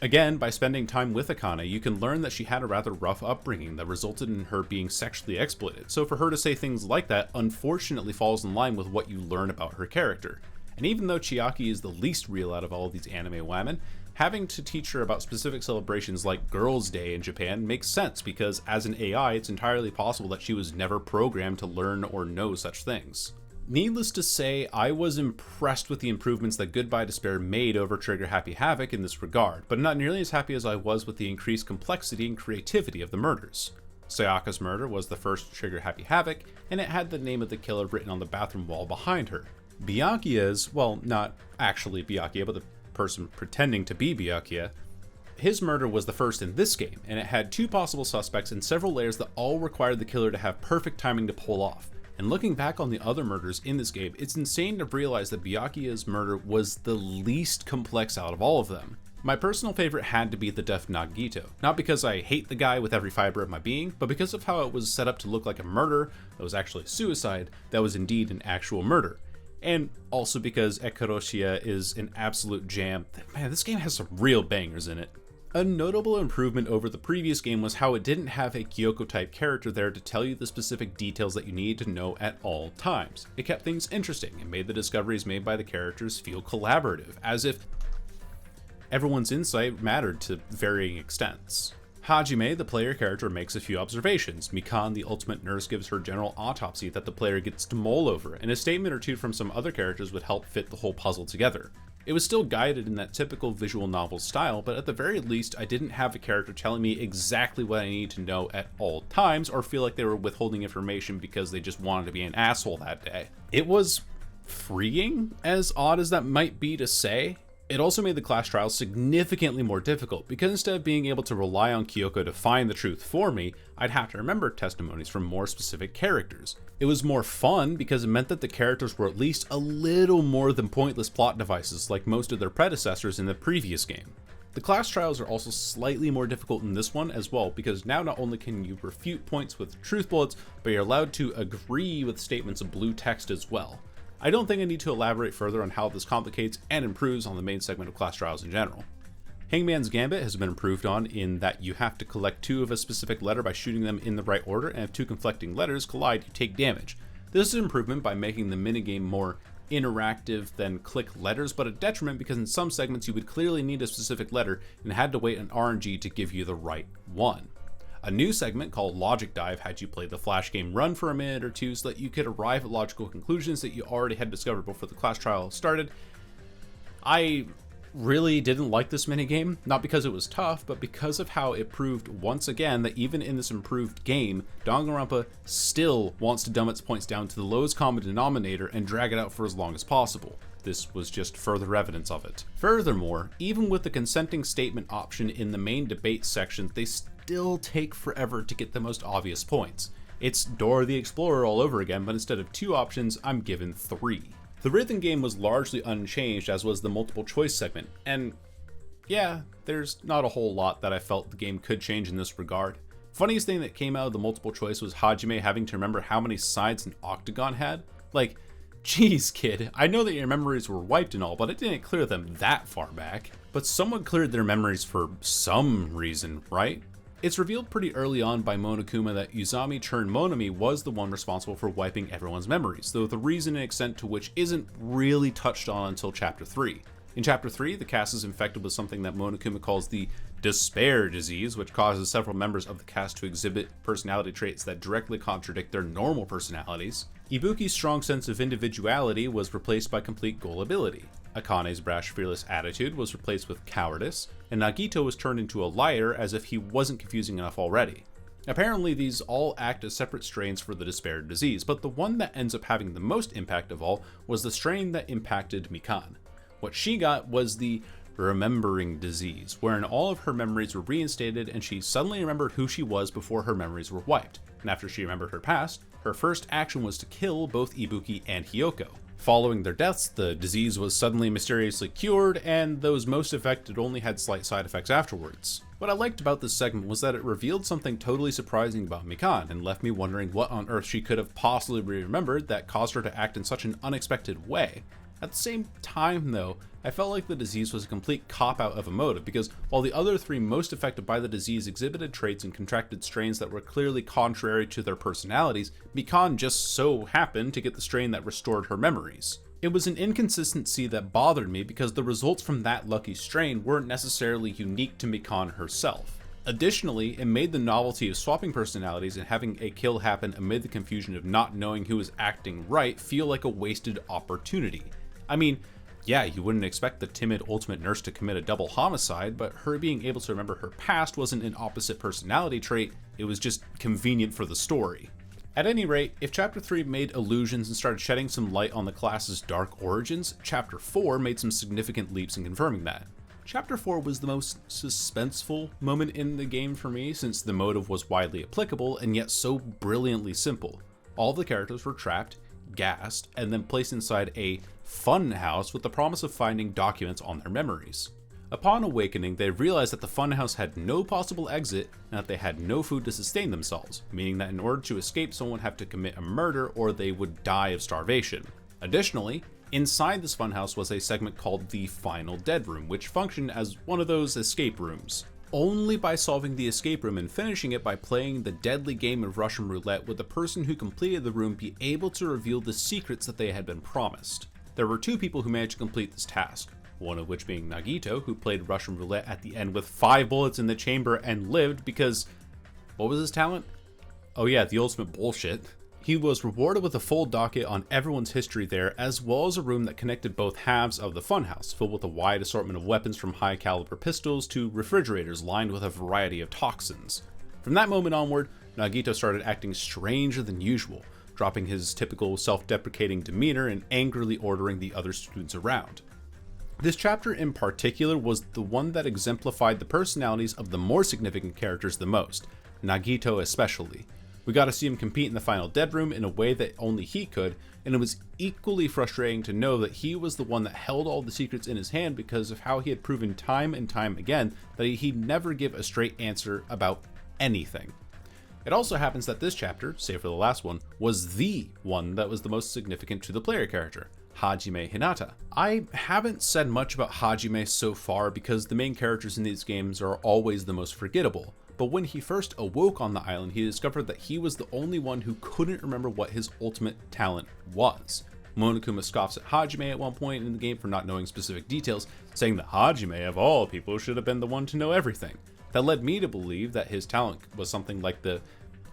Again, by spending time with Akane, you can learn that she had a rather rough upbringing that resulted in her being sexually exploited, so for her to say things like that unfortunately falls in line with what you learn about her character. And even though Chiaki is the least real out of all of these anime women, having to teach her about specific celebrations like Girls' Day in Japan makes sense because as an AI, it's entirely possible that she was never programmed to learn or know such things. Needless to say, I was impressed with the improvements that Goodbye Despair made over Trigger Happy Havoc in this regard, but not nearly as happy as I was with the increased complexity and creativity of the murders. Sayaka's murder was the first Trigger Happy Havoc, and it had the name of the killer written on the bathroom wall behind her. Byakuya's, well, not actually Byakuya, but the person pretending to be Byakuya, his murder was the first in this game, and it had two possible suspects and several layers that all required the killer to have perfect timing to pull off. And looking back on the other murders in this game, it's insane to realize that Byakuya's murder was the least complex out of all of them. My personal favorite had to be the death of Nagito, not because I hate the guy with every fiber of my being, but because of how it was set up to look like a murder that was actually suicide that was indeed an actual murder. And also because Ekoroshia is an absolute jam. Man, this game has some real bangers in it. A notable improvement over the previous game was how it didn't have a Kyoko-type character there to tell you the specific details that you need to know at all times. It kept things interesting and made the discoveries made by the characters feel collaborative, as if everyone's insight mattered to varying extents. Hajime, the player character, makes a few observations. Mikan, the ultimate nurse, gives her general autopsy that the player gets to mull over, and a statement or two from some other characters would help fit the whole puzzle together. It was still guided in that typical visual novel style, but at the very least, I didn't have a character telling me exactly what I needed to know at all times, or feel like they were withholding information because they just wanted to be an asshole that day. It was freeing, as odd as that might be to say. It also made the class trials significantly more difficult, because instead of being able to rely on Kyoko to find the truth for me, I'd have to remember testimonies from more specific characters. It was more fun because it meant that the characters were at least a little more than pointless plot devices like most of their predecessors in the previous game. The class trials are also slightly more difficult in this one as well, because now not only can you refute points with truth bullets, but you're allowed to agree with statements of blue text as well. I don't think I need to elaborate further on how this complicates and improves on the main segment of class trials in general. Hangman's Gambit has been improved on in that you have to collect two of a specific letter by shooting them in the right order, and if two conflicting letters collide, you take damage. This is an improvement by making the minigame more interactive than click letters, but a detriment because in some segments you would clearly need a specific letter and had to wait an RNG to give you the right one. A new segment called Logic Dive had you play the Flash game run for a minute or two so that you could arrive at logical conclusions that you already had discovered before the class trial started. I really didn't like this minigame, not because it was tough, but because of how it proved once again that even in this improved game, Danganronpa still wants to dumb its points down to the lowest common denominator and drag it out for as long as possible. This was just further evidence of it. Furthermore, even with the consenting statement option in the main debate section, they still still take forever to get the most obvious points. It's Dora the Explorer all over again, but instead of 2 options, I'm given 3. The rhythm game was largely unchanged, as was the multiple choice segment, and yeah, there's not a whole lot that I felt the game could change in this regard. Funniest thing that came out of the multiple choice was Hajime having to remember how many sides an octagon had. Like, geez, kid, I know that your memories were wiped and all, but it didn't clear them that far back. But someone cleared their memories for some reason, right? It's revealed pretty early on by Monokuma that Uzami-Monami was the one responsible for wiping everyone's memories, though the reason and extent to which isn't really touched on until Chapter 3. In Chapter 3, the cast is infected with something that Monokuma calls the despair disease, which causes several members of the cast to exhibit personality traits that directly contradict their normal personalities. Ibuki's strong sense of individuality was replaced by complete gullibility. Akane's brash, fearless attitude was replaced with cowardice, and Nagito was turned into a liar as if he wasn't confusing enough already. Apparently, these all act as separate strains for the despair disease, but the one that ends up having the most impact of all was the strain that impacted Mikan. What she got was the remembering disease, wherein all of her memories were reinstated and she suddenly remembered who she was before her memories were wiped. And after she remembered her past, her first action was to kill both Ibuki and Hiyoko. Following their deaths, the disease was suddenly mysteriously cured, and those most affected only had slight side effects afterwards. What I liked about this segment was that it revealed something totally surprising about Mikan, and left me wondering what on earth she could have possibly remembered that caused her to act in such an unexpected way. At the same time though, I felt like the disease was a complete cop-out of a motive, because while the other 3 most affected by the disease exhibited traits and contracted strains that were clearly contrary to their personalities, Mikan just so happened to get the strain that restored her memories. It was an inconsistency that bothered me because the results from that lucky strain weren't necessarily unique to Mikan herself. Additionally, it made the novelty of swapping personalities and having a kill happen amid the confusion of not knowing who was acting right feel like a wasted opportunity. I mean, yeah, you wouldn't expect the timid ultimate nurse to commit a double homicide, but her being able to remember her past wasn't an opposite personality trait, it was just convenient for the story. At any rate, if Chapter 3 made illusions and started shedding some light on the class's dark origins, Chapter 4 made some significant leaps in confirming that. Chapter 4 was the most suspenseful moment in the game for me, since the motive was widely applicable and yet so brilliantly simple. All of the characters were trapped, gassed, and then placed inside a fun house with the promise of finding documents on their memories. Upon awakening, they realized that the funhouse had no possible exit and that they had no food to sustain themselves, meaning that in order to escape, someone would have to commit a murder or they would die of starvation. Additionally, inside this funhouse was a segment called the Final Dead Room, which functioned as one of those escape rooms. Only by solving the escape room and finishing it by playing the deadly game of Russian roulette would the person who completed the room be able to reveal the secrets that they had been promised. There were 2 people who managed to complete this task, one of which being Nagito, who played Russian roulette at the end with 5 bullets in the chamber and lived because, what was his talent? Oh yeah, the ultimate bullshit. He was rewarded with a full docket on everyone's history there, as well as a room that connected both halves of the funhouse, filled with a wide assortment of weapons from high caliber pistols to refrigerators lined with a variety of toxins. From that moment onward, Nagito started acting stranger than usual, dropping his typical self-deprecating demeanor and angrily ordering the other students around. This chapter in particular was the one that exemplified the personalities of the more significant characters the most, Nagito especially. We got to see him compete in the Final Dead Room in a way that only he could, and it was equally frustrating to know that he was the one that held all the secrets in his hand because of how he had proven time and time again that he'd never give a straight answer about anything. It also happens that this chapter, save for the last one, was the one that was the most significant to the player character, Hajime Hinata. I haven't said much about Hajime so far because the main characters in these games are always the most forgettable, but when he first awoke on the island, he discovered that he was the only one who couldn't remember what his ultimate talent was. Monokuma scoffs at Hajime at one point in the game for not knowing specific details, saying that Hajime, of all people, should have been the one to know everything. That led me to believe that his talent was something like the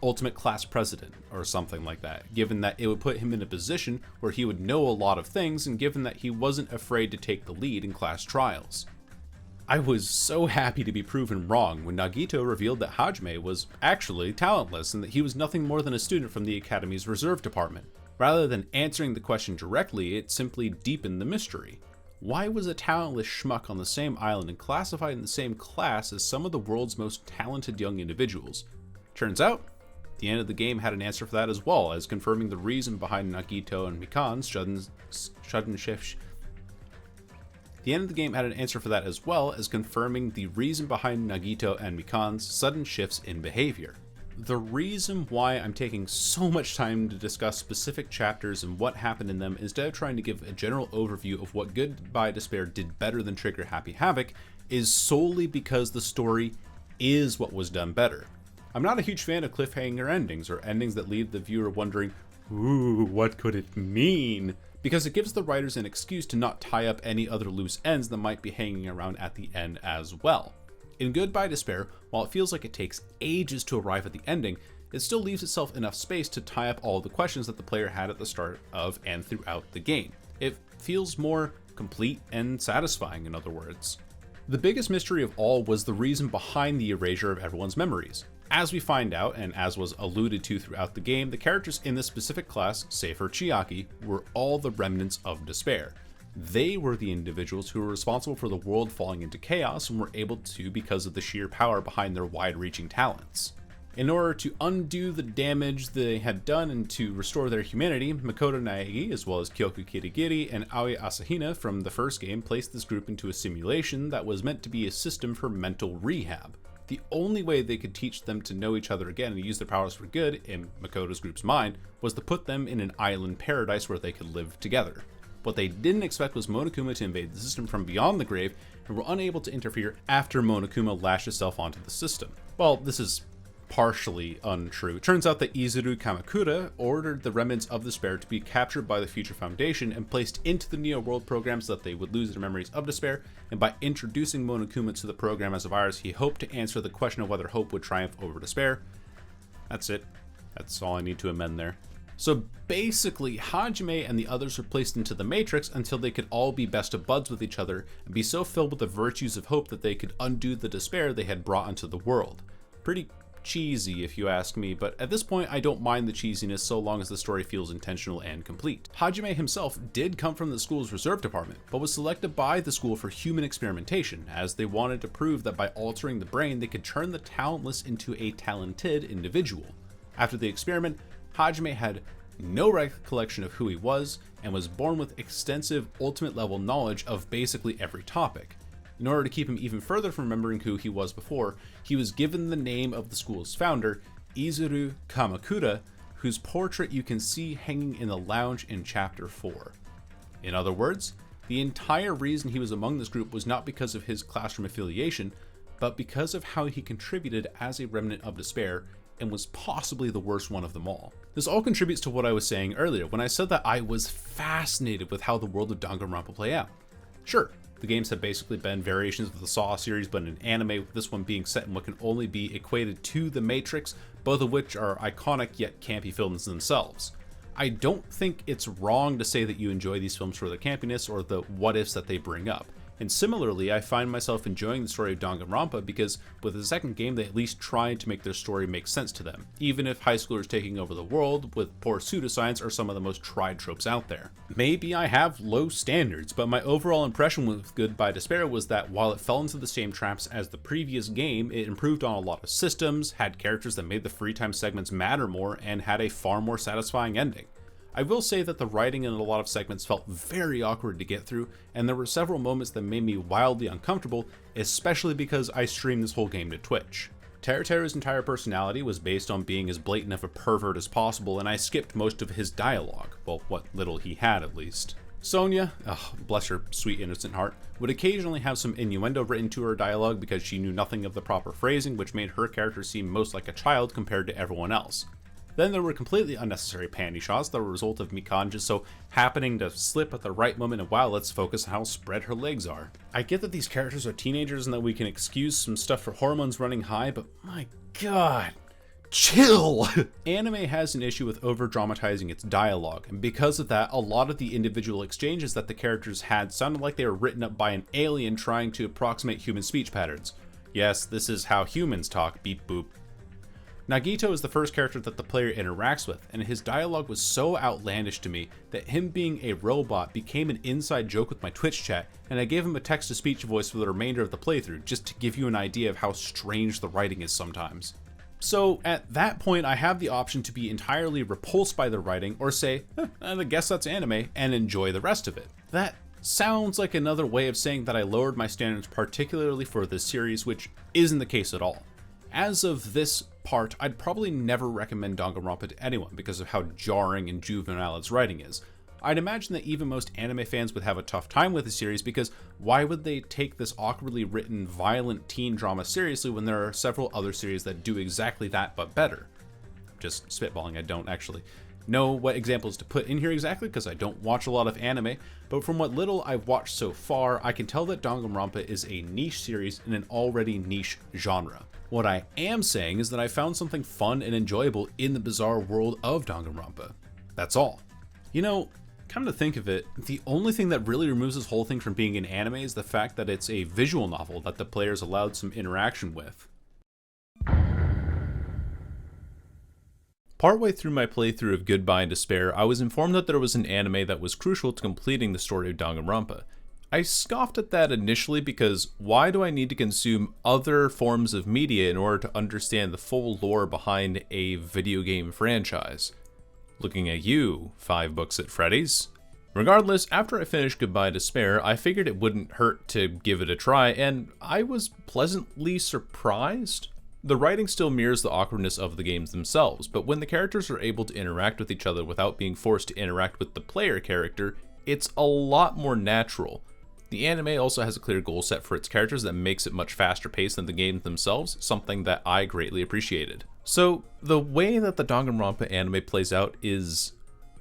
ultimate class president or something like that, given that it would put him in a position where he would know a lot of things and given that he wasn't afraid to take the lead in class trials. I was so happy to be proven wrong when Nagito revealed that Hajime was actually talentless and that he was nothing more than a student from the Academy's reserve department. Rather than answering the question directly, it simply deepened the mystery. Why was a talentless schmuck on the same island and classified in the same class as some of the world's most talented young individuals? Turns out, the end of the game had an answer for that as well, as confirming the reason behind Nagito and Mikan's sudden shift. The end of the game had an answer for that as well as confirming the reason behind Nagito and Mikan's sudden shifts in behavior. The reason why I'm taking so much time to discuss specific chapters and what happened in them instead of trying to give a general overview of what Goodbye Despair did better than Trigger Happy Havoc is solely because the story is what was done better. I'm not a huge fan of cliffhanger endings or endings that leave the viewer wondering, ooh, what could it mean? Because it gives the writers an excuse to not tie up any other loose ends that might be hanging around at the end as well. In Goodbye Despair, while it feels like it takes ages to arrive at the ending, it still leaves itself enough space to tie up all the questions that the player had at the start of and throughout the game. It feels more complete and satisfying, in other words. The biggest mystery of all was the reason behind the erasure of everyone's memories. As we find out, and as was alluded to throughout the game, the characters in this specific class, save for Chiaki, were all the remnants of despair. They were the individuals who were responsible for the world falling into chaos and were able to because of the sheer power behind their wide-reaching talents. In order to undo the damage they had done and to restore their humanity, Makoto Naegi, as well as Kyoku Kirigiri and Aoi Asahina from the first game, placed this group into a simulation that was meant to be a system for mental rehab. The only way they could teach them to know each other again and use their powers for good, in Makoto's group's mind, was to put them in an island paradise where they could live together. What they didn't expect was Monokuma to invade the system from beyond the grave and were unable to interfere after Monokuma lashed itself onto the system. Well, this is partially untrue. It turns out that Izuru Kamakura ordered the remnants of despair to be captured by the Future Foundation and placed into the Neo World program so that they would lose their memories of despair, and by introducing Monokuma to the program as a virus, he hoped to answer the question of whether hope would triumph over despair. That's it. That's all I need to amend there. So basically, Hajime and the others were placed into the Matrix until they could all be best of buds with each other and be so filled with the virtues of hope that they could undo the despair they had brought into the world. Pretty cheesy if you ask me, but at this point I don't mind the cheesiness so long as the story feels intentional and complete. Hajime himself did come from the school's reserve department, but was selected by the school for human experimentation, as they wanted to prove that by altering the brain they could turn the talentless into a talented individual. After the experiment, Hajime had no recollection of who he was, and was born with extensive ultimate level knowledge of basically every topic. In order to keep him even further from remembering who he was before, he was given the name of the school's founder, Izuru Kamakura, whose portrait you can see hanging in the lounge in Chapter 4. In other words, the entire reason he was among this group was not because of his classroom affiliation, but because of how he contributed as a remnant of despair, and was possibly the worst one of them all. This all contributes to what I was saying earlier when I said that I was fascinated with how the world of Danganronpa play out. Sure, the games have basically been variations of the Saw series, but in an anime, with this one being set in what can only be equated to The Matrix, both of which are iconic yet campy films themselves. I don't think it's wrong to say that you enjoy these films for their campiness or the what-ifs that they bring up. And similarly, I find myself enjoying the story of Danganronpa because with the second game they at least tried to make their story make sense to them, even if high schoolers taking over the world with poor pseudoscience are some of the most tried tropes out there. Maybe I have low standards, but my overall impression with Goodbye Despair was that while it fell into the same traps as the previous game, it improved on a lot of systems, had characters that made the free time segments matter more, and had a far more satisfying ending. I will say that the writing in a lot of segments felt very awkward to get through, and there were several moments that made me wildly uncomfortable, especially because I streamed this whole game to Twitch. Teruteru's entire personality was based on being as blatant of a pervert as possible, and I skipped most of his dialogue, well, what little he had at least. Sonia, bless her sweet innocent heart, would occasionally have some innuendo written to her dialogue because she knew nothing of the proper phrasing, which made her character seem most like a child compared to everyone else. Then there were completely unnecessary panty shots that were a result of Mikan just so happening to slip at the right moment, and wow, let's focus on how spread her legs are. I get that these characters are teenagers and that we can excuse some stuff for hormones running high, but my god, chill! Anime has an issue with over-dramatizing its dialogue, and because of that, a lot of the individual exchanges that the characters had sounded like they were written up by an alien trying to approximate human speech patterns. Yes, this is how humans talk, beep boop. Nagito is the first character that the player interacts with, and his dialogue was so outlandish to me that him being a robot became an inside joke with my Twitch chat, and I gave him a text-to-speech voice for the remainder of the playthrough, just to give you an idea of how strange the writing is sometimes. So at that point, I have the option to be entirely repulsed by the writing, or say, I guess that's anime, and enjoy the rest of it. That sounds like another way of saying that I lowered my standards particularly for this series, which isn't the case at all. As of this part, I'd probably never recommend Danganronpa to anyone because of how jarring and juvenile its writing is. I'd imagine that even most anime fans would have a tough time with the series because why would they take this awkwardly written, violent teen drama seriously when there are several other series that do exactly that but better? Just spitballing, I don't actually know what examples to put in here exactly because I don't watch a lot of anime, but from what little I've watched so far, I can tell that Danganronpa is a niche series in an already niche genre. What I am saying is that I found something fun and enjoyable in the bizarre world of Danganronpa. That's all. You know, come to think of it, the only thing that really removes this whole thing from being an anime is the fact that it's a visual novel that the player's allowed some interaction with. Partway through my playthrough of Goodbye and Despair, I was informed that there was an anime that was crucial to completing the story of Danganronpa. I scoffed at that initially because why do I need to consume other forms of media in order to understand the full lore behind a video game franchise? Looking at you, 5 Books at Freddy's. Regardless, after I finished Goodbye Despair, I figured it wouldn't hurt to give it a try, and I was pleasantly surprised. The writing still mirrors the awkwardness of the games themselves, but when the characters are able to interact with each other without being forced to interact with the player character, it's a lot more natural. The anime also has a clear goal set for its characters that makes it much faster paced than the games themselves, something that I greatly appreciated. So, the way that the Danganronpa anime plays out is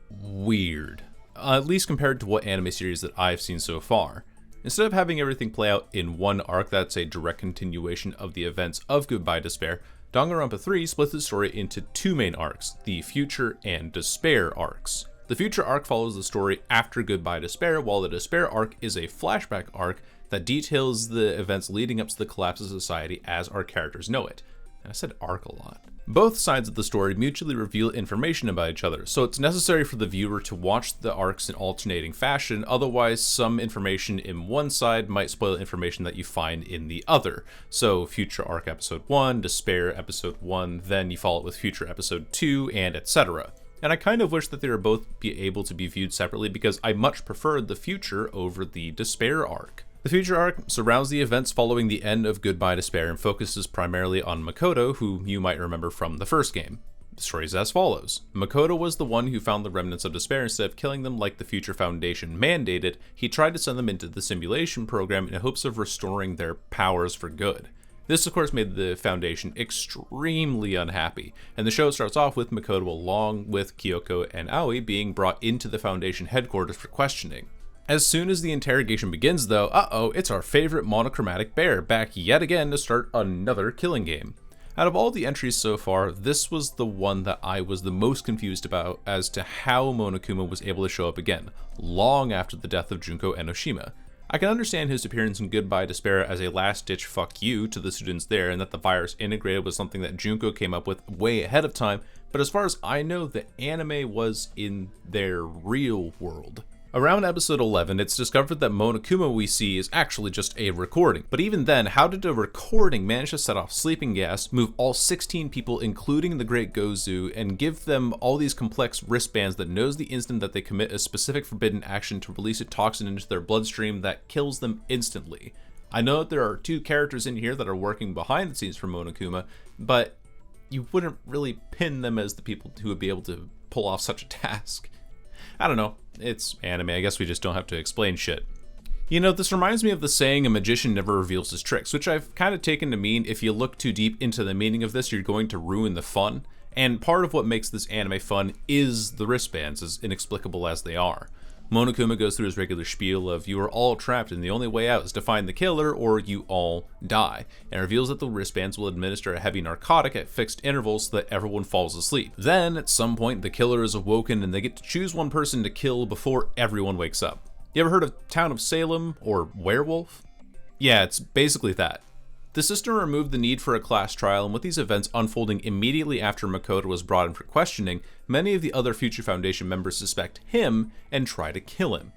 weird, at least compared to what anime series that I've seen so far. Instead of having everything play out in one arc that's a direct continuation of the events of Goodbye Despair, Danganronpa 3 splits the story into 2 main arcs, the Future and Despair arcs. The Future arc follows the story after Goodbye Despair, while the Despair arc is a flashback arc that details the events leading up to the collapse of society as our characters know it. And I said arc a lot. Both sides of the story mutually reveal information about each other, so it's necessary for the viewer to watch the arcs in alternating fashion, otherwise some information in one side might spoil information that you find in the other. So Future Arc Episode 1, Despair Episode 1, then you follow it with Future Episode 2, and etc. And I kind of wish that they were both be able to be viewed separately because I much preferred the Future over the Despair arc. The Future arc surrounds the events following the end of Goodbye Despair and focuses primarily on Makoto, who you might remember from the first game. The story is as follows. Makoto was the one who found the remnants of Despair. Instead of killing them like the Future Foundation mandated, he tried to send them into the simulation program in hopes of restoring their powers for good. This, of course, made the Foundation extremely unhappy, and the show starts off with Makoto along with Kyoko and Aoi being brought into the Foundation headquarters for questioning. As soon as the interrogation begins, though, it's our favorite monochromatic bear back yet again to start another killing game. Out of all the entries so far, this was the one that I was the most confused about as to how Monokuma was able to show up again, long after the death of Junko Enoshima. I can understand his appearance in Goodbye Despair as a last-ditch fuck you to the students there, and that the virus integrated was something that Junko came up with way ahead of time, but as far as I know, the anime was in their real world. Around episode 11, it's discovered that Monokuma we see is actually just a recording. But even then, how did a recording manage to set off sleeping gas, move all 16 people including the Great Gozu, and give them all these complex wristbands that knows the instant that they commit a specific forbidden action to release a toxin into their bloodstream that kills them instantly? I know that there are 2 characters in here that are working behind the scenes for Monokuma, but you wouldn't really pin them as the people who would be able to pull off such a task. I don't know, it's anime, I guess we just don't have to explain shit. You know, this reminds me of the saying, a magician never reveals his tricks, which I've kind of taken to mean if you look too deep into the meaning of this, you're going to ruin the fun. And part of what makes this anime fun is the wristbands, as inexplicable as they are. Monokuma goes through his regular spiel of you are all trapped and the only way out is to find the killer or you all die, and reveals that the wristbands will administer a heavy narcotic at fixed intervals so that everyone falls asleep. Then, at some point, the killer is awoken and they get to choose one person to kill before everyone wakes up. You ever heard of Town of Salem or Werewolf? Yeah, it's basically that. The system removed the need for a class trial, and with these events unfolding immediately after Makoto was brought in for questioning, many of the other future Foundation members suspect him and try to kill him.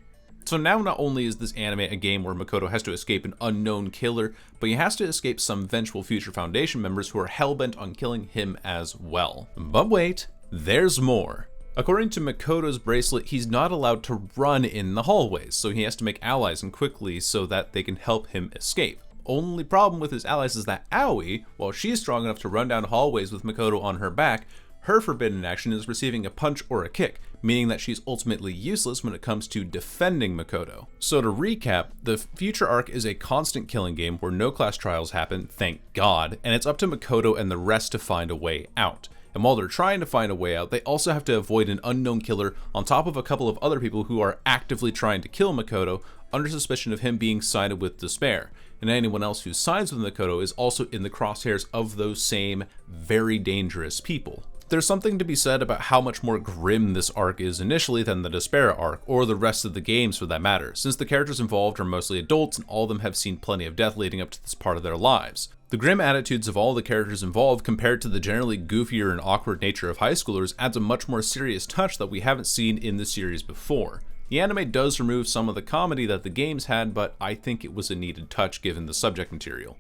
So now not only is this anime a game where Makoto has to escape an unknown killer, but he has to escape some eventual future Foundation members who are hellbent on killing him as well. But wait, there's more. According to Makoto's bracelet, he's not allowed to run in the hallways, so he has to make allies and quickly so that they can help him escape. Only problem with his allies is that Aoi, while she's strong enough to run down hallways with Makoto on her back, her forbidden action is receiving a punch or a kick, meaning that she's ultimately useless when it comes to defending Makoto. So to recap, the future arc is a constant killing game where no class trials happen, thank God, and it's up to Makoto and the rest to find a way out. And while they're trying to find a way out, they also have to avoid an unknown killer on top of a couple of other people who are actively trying to kill Makoto under suspicion of him being sided with Despair. And anyone else who sides with Makoto is also in the crosshairs of those same very dangerous people. There's something to be said about how much more grim this arc is initially than the Despair arc, or the rest of the games for that matter, since the characters involved are mostly adults and all of them have seen plenty of death leading up to this part of their lives. The grim attitudes of all the characters involved compared to the generally goofier and awkward nature of high schoolers adds a much more serious touch that we haven't seen in the series before. The anime does remove some of the comedy that the games had, but I think it was a needed touch given the subject material.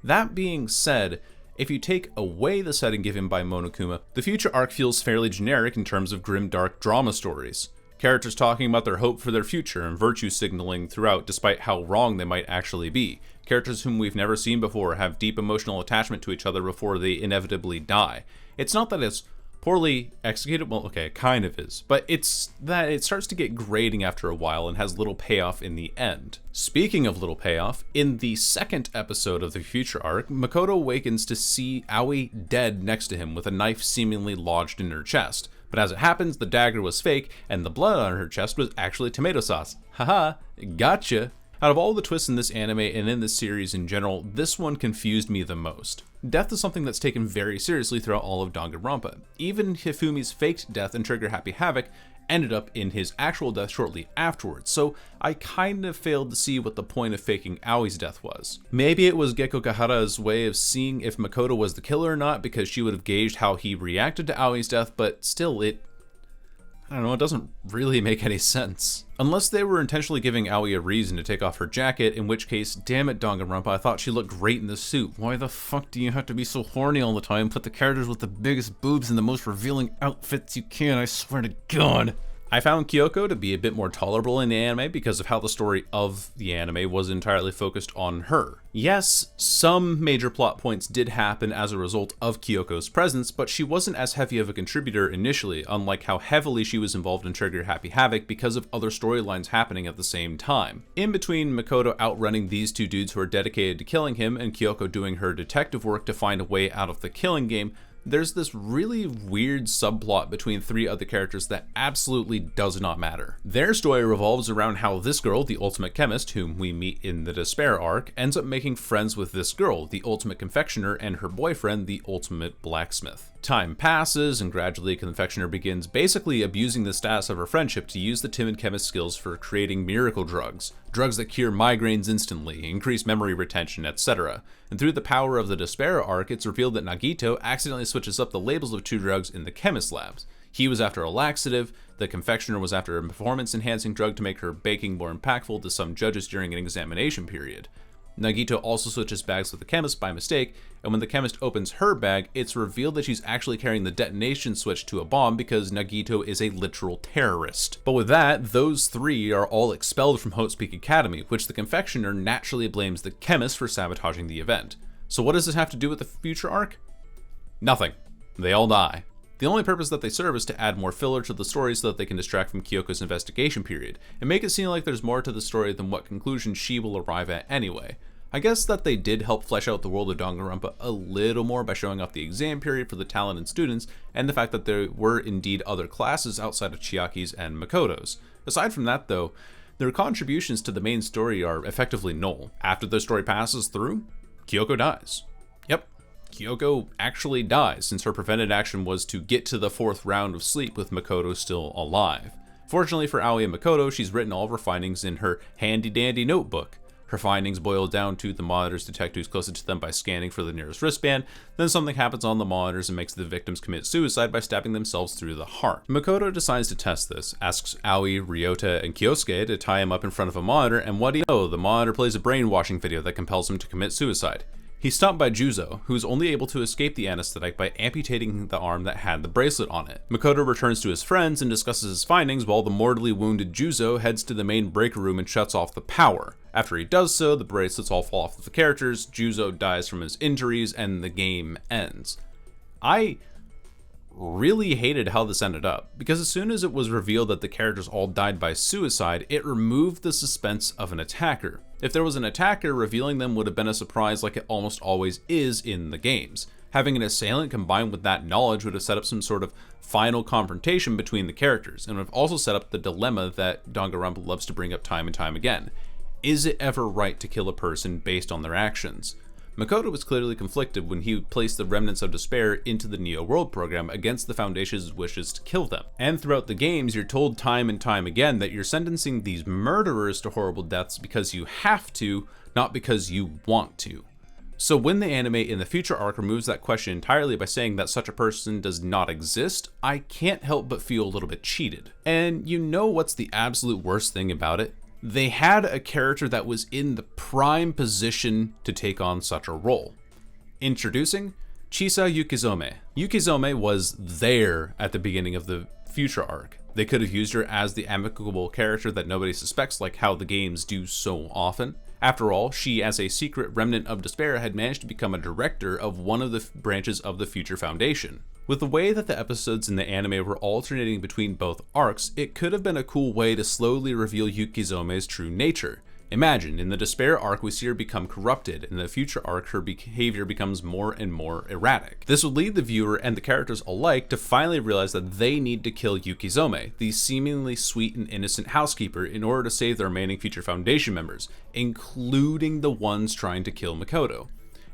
That being said, if you take away the setting given by Monokuma, the future arc feels fairly generic in terms of grim dark drama stories. Characters talking about their hope for their future and virtue signaling throughout despite how wrong they might actually be. Characters whom we've never seen before have deep emotional attachment to each other before they inevitably die. It's not that it's poorly executed, well, okay, it kind of is, but it's that it starts to get grating after a while and has little payoff in the end. Speaking of little payoff, in the second episode of the future arc, Makoto awakens to see Aoi dead next to him with a knife seemingly lodged in her chest. But as it happens, the dagger was fake, and the blood on her chest was actually tomato sauce. Haha, gotcha! Out of all the twists in this anime and in this series in general, this one confused me the most. Death is something that's taken very seriously throughout all of Danganronpa. Even Hifumi's faked death in Trigger Happy Havoc ended up in his actual death shortly afterwards, so I kind of failed to see what the point of faking Aoi's death was. Maybe it was Gekko Kahara's way of seeing if Makoto was the killer or not, because she would have gauged how he reacted to Aoi's death, but still I don't know, it doesn't really make any sense. Unless they were intentionally giving Aoi a reason to take off her jacket, in which case, damn it Danganronpa, I thought she looked great in this suit. Why the fuck do you have to be so horny all the time? Put the characters with the biggest boobs in the most revealing outfits you can, I swear to God. I found Kyoko to be a bit more tolerable in the anime because of how the story of the anime was entirely focused on her. Yes, some major plot points did happen as a result of Kyoko's presence, but she wasn't as heavy of a contributor initially, unlike how heavily she was involved in Trigger Happy Havoc because of other storylines happening at the same time. In between Makoto outrunning these two dudes who are dedicated to killing him and Kyoko doing her detective work to find a way out of the killing game, there's this really weird subplot between three other characters that absolutely does not matter. Their story revolves around how this girl, the ultimate chemist, whom we meet in the Despair arc, ends up making friends with this girl, the ultimate confectioner, and her boyfriend, the ultimate blacksmith. Time passes, and gradually Confectioner begins basically abusing the status of her friendship to use the timid chemist's skills for creating miracle drugs. Drugs that cure migraines instantly, increase memory retention, etc. And through the power of the Despair arc, it's revealed that Nagito accidentally switches up the labels of two drugs in the chemist labs. He was after a laxative, the Confectioner was after a performance-enhancing drug to make her baking more impactful to some judges during an examination period. Nagito also switches bags with the chemist by mistake, and when the chemist opens her bag, it's revealed that she's actually carrying the detonation switch to a bomb because Nagito is a literal terrorist. But with that, those three are all expelled from Hope's Academy, which the Confectioner naturally blames the chemist for sabotaging the event. So what does this have to do with the future arc? Nothing. They all die. The only purpose that they serve is to add more filler to the story so that they can distract from Kyoko's investigation period, and make it seem like there's more to the story than what conclusion she will arrive at anyway. I guess that they did help flesh out the world of Danganronpa a little more by showing off the exam period for the talented students, and the fact that there were indeed other classes outside of Chiaki's and Makoto's. Aside from that though, their contributions to the main story are effectively null. After the story passes through, Kyoko dies. Yep. Kyoko actually dies, since her prevented action was to get to the 4th round of sleep with Makoto still alive. Fortunately for Aoi and Makoto, she's written all of her findings in her handy-dandy notebook. Her findings boil down to the monitors detect who's closest to them by scanning for the nearest wristband, then something happens on the monitors and makes the victims commit suicide by stabbing themselves through the heart. Makoto decides to test this, asks Aoi, Ryota, and Kyosuke to tie him up in front of a monitor, and what do you know, the monitor plays a brainwashing video that compels him to commit suicide. He's stopped by Juzo, who is only able to escape the anesthetic by amputating the arm that had the bracelet on it. Makoto returns to his friends and discusses his findings while the mortally wounded Juzo heads to the main breaker room and shuts off the power. After he does so, the bracelets all fall off of the characters, Juzo dies from his injuries, and the game ends. I really hated how this ended up, because as soon as it was revealed that the characters all died by suicide, it removed the suspense of an attacker. If there was an attacker, revealing them would have been a surprise like it almost always is in the games. Having an assailant combined with that knowledge would have set up some sort of final confrontation between the characters, and would have also set up the dilemma that Danganronpa loves to bring up time and time again. Is it ever right to kill a person based on their actions? Makoto was clearly conflicted when he placed the remnants of despair into the Neo World program against the Foundation's wishes to kill them. And throughout the games, you're told time and time again that you're sentencing these murderers to horrible deaths because you have to, not because you want to. So when the anime in the future arc removes that question entirely by saying that such a person does not exist, I can't help but feel a little bit cheated. And you know what's the absolute worst thing about it? They had a character that was in the prime position to take on such a role. Introducing Chisa Yukizome. Yukizome was there at the beginning of the future arc. They could have used her as the amicable character that nobody suspects, like how the games do so often. After all, she, as a secret remnant of despair, had managed to become a director of one of the branches of the Future Foundation. With the way that the episodes in the anime were alternating between both arcs, it could have been a cool way to slowly reveal Yukizome's true nature. Imagine, in the Despair arc we see her become corrupted, in the future arc her behavior becomes more and more erratic. This would lead the viewer and the characters alike to finally realize that they need to kill Yukizome, the seemingly sweet and innocent housekeeper, in order to save the remaining Future Foundation members, including the ones trying to kill Makoto.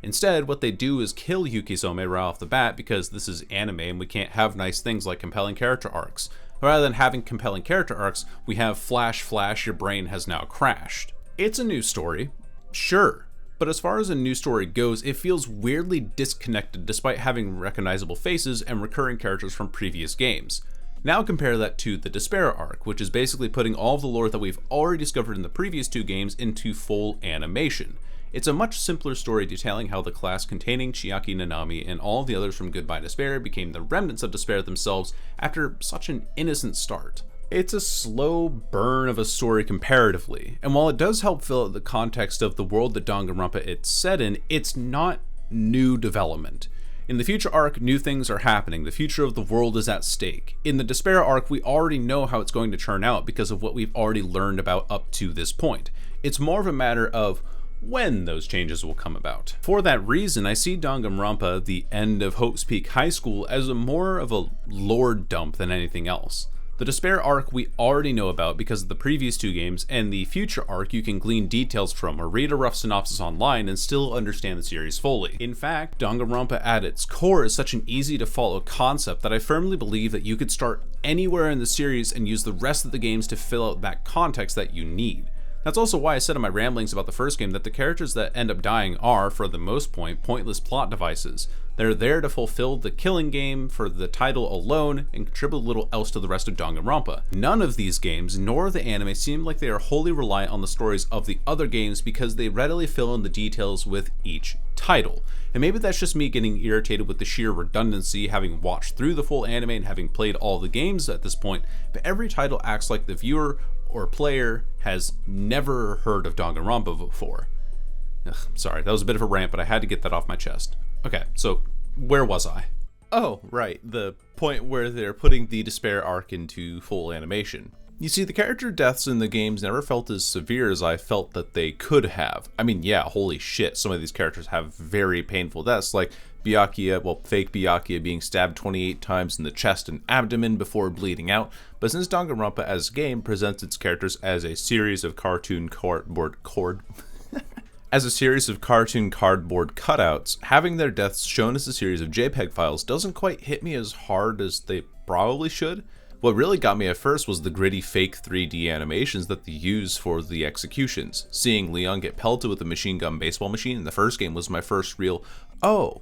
Instead, what they do is kill Yukizome right off the bat because this is anime and we can't have nice things like compelling character arcs. Rather than having compelling character arcs, we have flash, your brain has now crashed. It's a new story, sure, but as far as a new story goes, it feels weirdly disconnected despite having recognizable faces and recurring characters from previous games. Now compare that to the Despair arc, which is basically putting all of the lore that we've already discovered in the previous two games into full animation. It's a much simpler story detailing how the class containing Chiaki Nanami and all the others from Goodbye Despair became the remnants of despair themselves after such an innocent start. It's a slow burn of a story comparatively, and while it does help fill out the context of the world that Danganronpa it's set in, it's not new development. In the future arc, new things are happening. The future of the world is at stake. In the Despair arc, we already know how it's going to turn out because of what we've already learned about up to this point. It's more of a matter of when those changes will come about. For that reason, I see Danganronpa, the end of Hope's Peak High School, as more of a lore dump than anything else. The Despair arc we already know about because of the previous two games, and the future arc you can glean details from or read a rough synopsis online and still understand the series fully. In fact, Danganronpa at its core is such an easy to follow concept that I firmly believe that you could start anywhere in the series and use the rest of the games to fill out that context that you need. That's also why I said in my ramblings about the first game that the characters that end up dying are, for the most part, pointless plot devices. They're there to fulfill the killing game for the title alone and contribute little else to the rest of Danganronpa. None of these games, nor the anime, seem like they are wholly reliant on the stories of the other games because they readily fill in the details with each title. And maybe that's just me getting irritated with the sheer redundancy, having watched through the full anime and having played all the games at this point, but every title acts like the viewer or player has never heard of Danganronpa before. Ugh, sorry, that was a bit of a rant, but I had to get that off my chest. Okay, so where was I? Oh, right, the point where they're putting the Despair arc into full animation. You see, the character deaths in the games never felt as severe as I felt that they could have. I mean, yeah, holy shit, some of these characters have very painful deaths, like Byakuya, well, fake Byakuya being stabbed 28 times in the chest and abdomen before bleeding out, but since Danganronpa as a game presents its characters as a series of cartoon cardboard cutouts, having their deaths shown as a series of JPEG files doesn't quite hit me as hard as they probably should. What really got me at first was the gritty fake 3D animations that they use for the executions. Seeing Leon get pelted with a machine gun baseball machine in the first game was my first real, oh,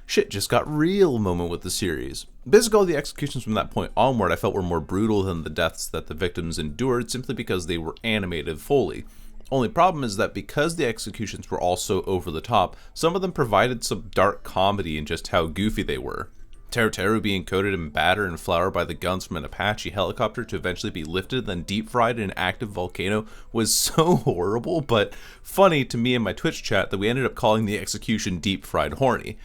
shit just got real moment with the series. Basically, all the executions from that point onward I felt were more brutal than the deaths that the victims endured simply because they were animated fully. Only problem is that because the executions were all so over the top, some of them provided some dark comedy in just how goofy they were. Teru being coated in batter and flour by the guns from an Apache helicopter to eventually be lifted and then deep fried in an active volcano was so horrible, but funny to me in my Twitch chat that we ended up calling the execution deep fried horny.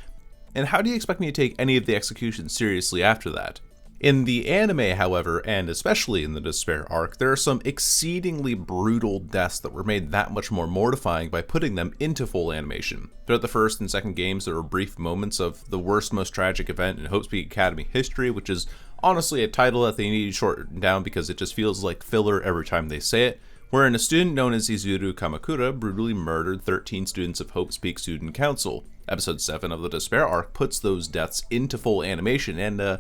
And how do you expect me to take any of the executions seriously after that? In the anime, however, and especially in the Despair arc, there are some exceedingly brutal deaths that were made that much more mortifying by putting them into full animation. Throughout the first and second games, there were brief moments of the worst, most tragic event in Hope's Peak Academy history, which is honestly a title that they need to shorten down because it just feels like filler every time they say it, wherein a student known as Izuru Kamakura brutally murdered 13 students of Hope's Peak Student Council. Episode 7 of the Despair arc puts those deaths into full animation, and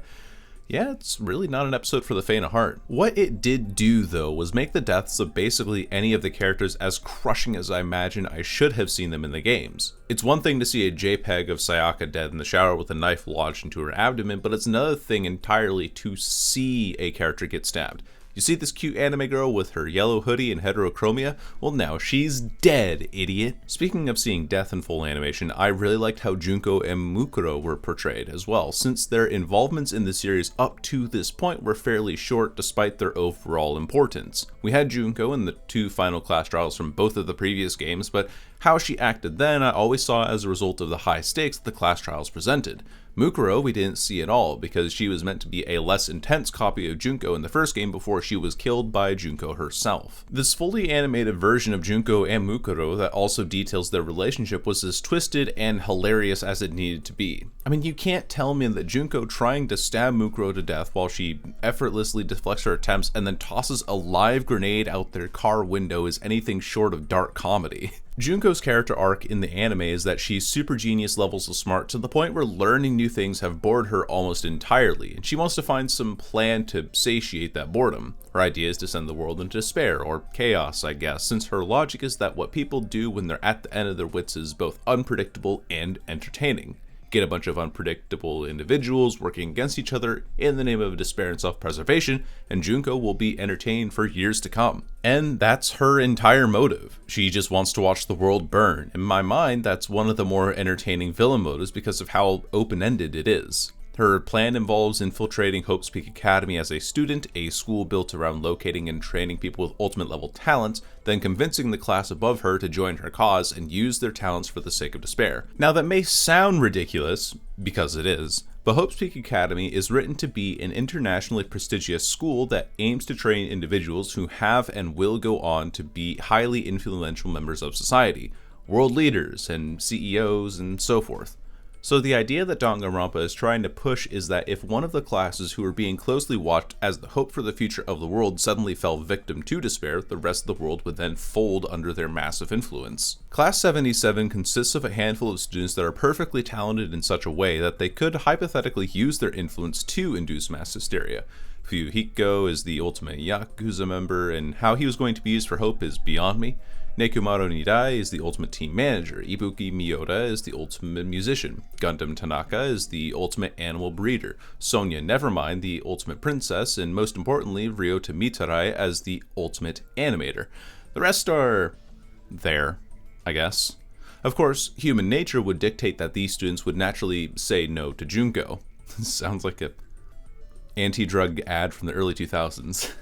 yeah, it's really not an episode for the faint of heart. What it did do, though, was make the deaths of basically any of the characters as crushing as I imagine I should have seen them in the games. It's one thing to see a JPEG of Sayaka dead in the shower with a knife lodged into her abdomen, but it's another thing entirely to see a character get stabbed. You see this cute anime girl with her yellow hoodie and heterochromia? Well, now she's dead, idiot. Speaking of seeing death in full animation, I really liked how Junko and Mukuro were portrayed as well, since their involvements in the series up to this point were fairly short despite their overall importance. We had Junko in the 2 final class trials from both of the previous games, but how she acted then I always saw as a result of the high stakes the class trials presented. Mukuro we didn't see at all because she was meant to be a less intense copy of Junko in the first game before she was killed by Junko herself. This fully animated version of Junko and Mukuro that also details their relationship was as twisted and hilarious as it needed to be. I mean, you can't tell me that Junko trying to stab Mukuro to death while she effortlessly deflects her attempts and then tosses a live grenade out their car window is anything short of dark comedy. Junko's character arc in the anime is that she's super genius levels of smart to the point where learning new things have bored her almost entirely, and she wants to find some plan to satiate that boredom. Her idea is to send the world into despair, or chaos I guess, since her logic is that what people do when they're at the end of their wits is both unpredictable and entertaining. Get a bunch of unpredictable individuals working against each other in the name of despair and self-preservation, and Junko will be entertained for years to come. And that's her entire motive. She just wants to watch the world burn. In my mind, that's one of the more entertaining villain motives because of how open-ended it is. Her plan involves infiltrating Hope's Peak Academy as a student, a school built around locating and training people with ultimate level talents, then convincing the class above her to join her cause and use their talents for the sake of despair. Now that may sound ridiculous, because it is, but Hope's Peak Academy is written to be an internationally prestigious school that aims to train individuals who have and will go on to be highly influential members of society, world leaders and CEOs and so forth. So the idea that Danganronpa is trying to push is that if one of the classes who are being closely watched as the hope for the future of the world suddenly fell victim to despair, the rest of the world would then fold under their massive influence. Class 77 consists of a handful of students that are perfectly talented in such a way that they could hypothetically use their influence to induce mass hysteria. Fuyuhiko is the ultimate Yakuza member, and how he was going to be used for hope is beyond me. Nekomaru Nidai is the ultimate team manager, Ibuki Miyoda is the ultimate musician, Gundam Tanaka is the ultimate animal breeder, Sonia Nevermind the ultimate princess, and most importantly, Ryota Mitarai as the ultimate animator. The rest are there, I guess. Of course, human nature would dictate that these students would naturally say no to Junko. Sounds like a anti-drug ad from the early 2000s.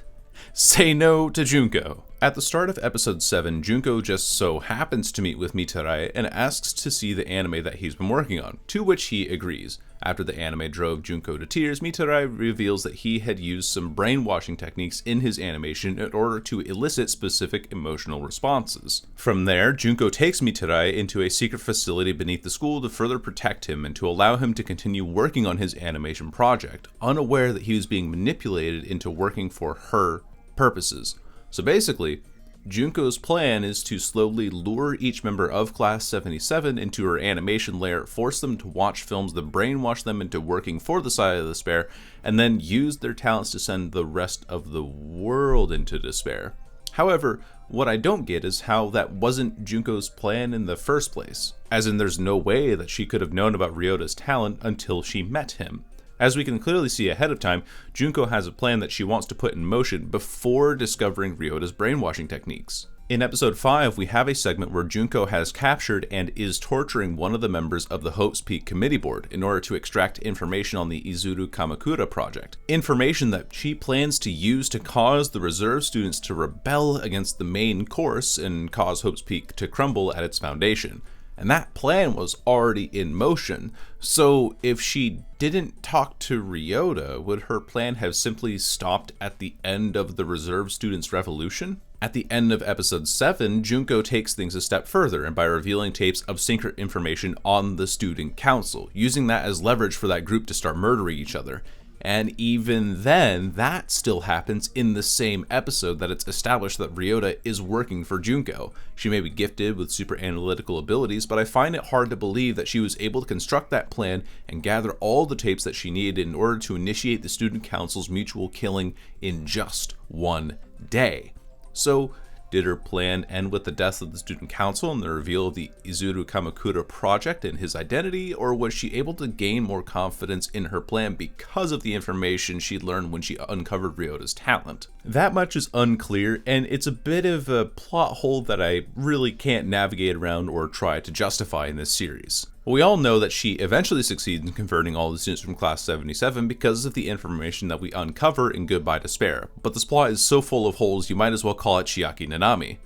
Say no to Junko. At the start of episode 7, Junko just so happens to meet with Mitarai and asks to see the anime that he's been working on, to which he agrees. After the anime drove Junko to tears, Mitarai reveals that he had used some brainwashing techniques in his animation in order to elicit specific emotional responses. From there, Junko takes Mitarai into a secret facility beneath the school to further protect him and to allow him to continue working on his animation project, unaware that he was being manipulated into working for her purposes. So basically, Junko's plan is to slowly lure each member of Class 77 into her animation lair, force them to watch films that brainwash them into working for the side of despair, and then use their talents to send the rest of the world into despair. However, what I don't get is how that wasn't Junko's plan in the first place. As in, there's no way that she could have known about Ryota's talent until she met him. As we can clearly see ahead of time, Junko has a plan that she wants to put in motion before discovering Ryota's brainwashing techniques. In episode 5, we have a segment where Junko has captured and is torturing one of the members of the Hope's Peak Committee Board in order to extract information on the Izuru Kamakura project. Information that she plans to use to cause the reserve students to rebel against the main course and cause Hope's Peak to crumble at its foundation. And that plan was already in motion, so if she didn't talk to Ryota, would her plan have simply stopped at the end of the reserve students' revolution? At the end of episode 7, Junko takes things a step further, and by revealing tapes of secret information on the student council, using that as leverage for that group to start murdering each other. And even then, that still happens in the same episode that it's established that Ryota is working for Junko. She may be gifted with super analytical abilities, but I find it hard to believe that she was able to construct that plan and gather all the tapes that she needed in order to initiate the student council's mutual killing in just one day. So, did her plan end with the death of the student council and the reveal of the Izuru Kamakura project and his identity, or was she able to gain more confidence in her plan because of the information she learned when she uncovered Ryota's talent? That much is unclear, and it's a bit of a plot hole that I really can't navigate around or try to justify in this series. We all know that she eventually succeeds in converting all the students from Class 77 because of the information that we uncover in Goodbye Despair, but this plot is so full of holes you might as well call it Chiaki Nanami.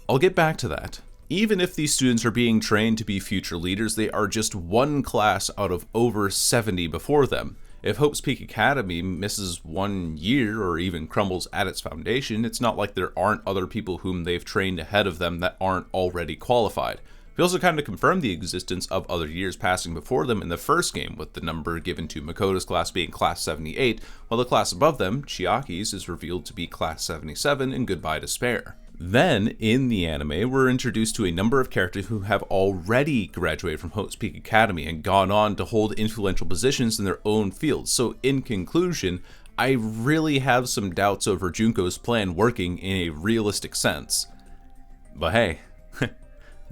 I'll get back to that. Even if these students are being trained to be future leaders, they are just one class out of over 70 before them. If Hope's Peak Academy misses 1 year or even crumbles at its foundation, it's not like there aren't other people whom they've trained ahead of them that aren't already qualified. We also kind of confirmed the existence of other years passing before them in the first game, with the number given to Makoto's class being Class 78, while the class above them, Chiaki's, is revealed to be Class 77 in Goodbye Despair. Then, in the anime, we're introduced to a number of characters who have already graduated from Hope's Peak Academy and gone on to hold influential positions in their own fields, so in conclusion, I really have some doubts over Junko's plan working in a realistic sense. But hey,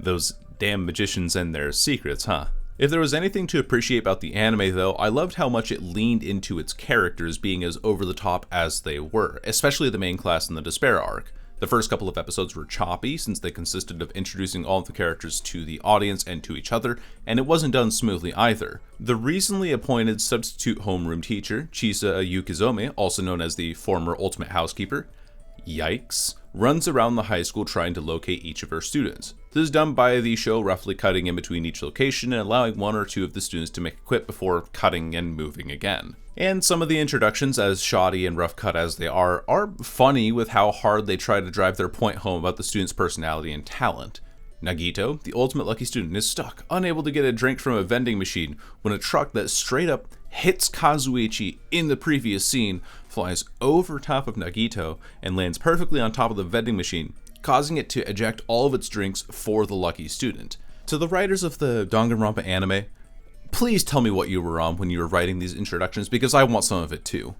those damn magicians and their secrets, huh? If there was anything to appreciate about the anime though, I loved how much it leaned into its characters being as over the top as they were, especially the main class in the Despair arc. The first couple of episodes were choppy since they consisted of introducing all of the characters to the audience and to each other, and it wasn't done smoothly either. The recently appointed substitute homeroom teacher, Chisa Yukizome, also known as the former ultimate housekeeper, yikes, runs around the high school trying to locate each of her students. This is done by the show roughly cutting in between each location and allowing one or two of the students to make a quit before cutting and moving again. And some of the introductions, as shoddy and rough cut as they are funny with how hard they try to drive their point home about the student's personality and talent. Nagito, the ultimate lucky student, is stuck, unable to get a drink from a vending machine when a truck that straight up hits Kazuichi in the previous scene flies over top of Nagito and lands perfectly on top of the vending machine, causing it to eject all of its drinks for the lucky student. To the writers of the Danganronpa anime, please tell me what you were on when you were writing these introductions, because I want some of it too.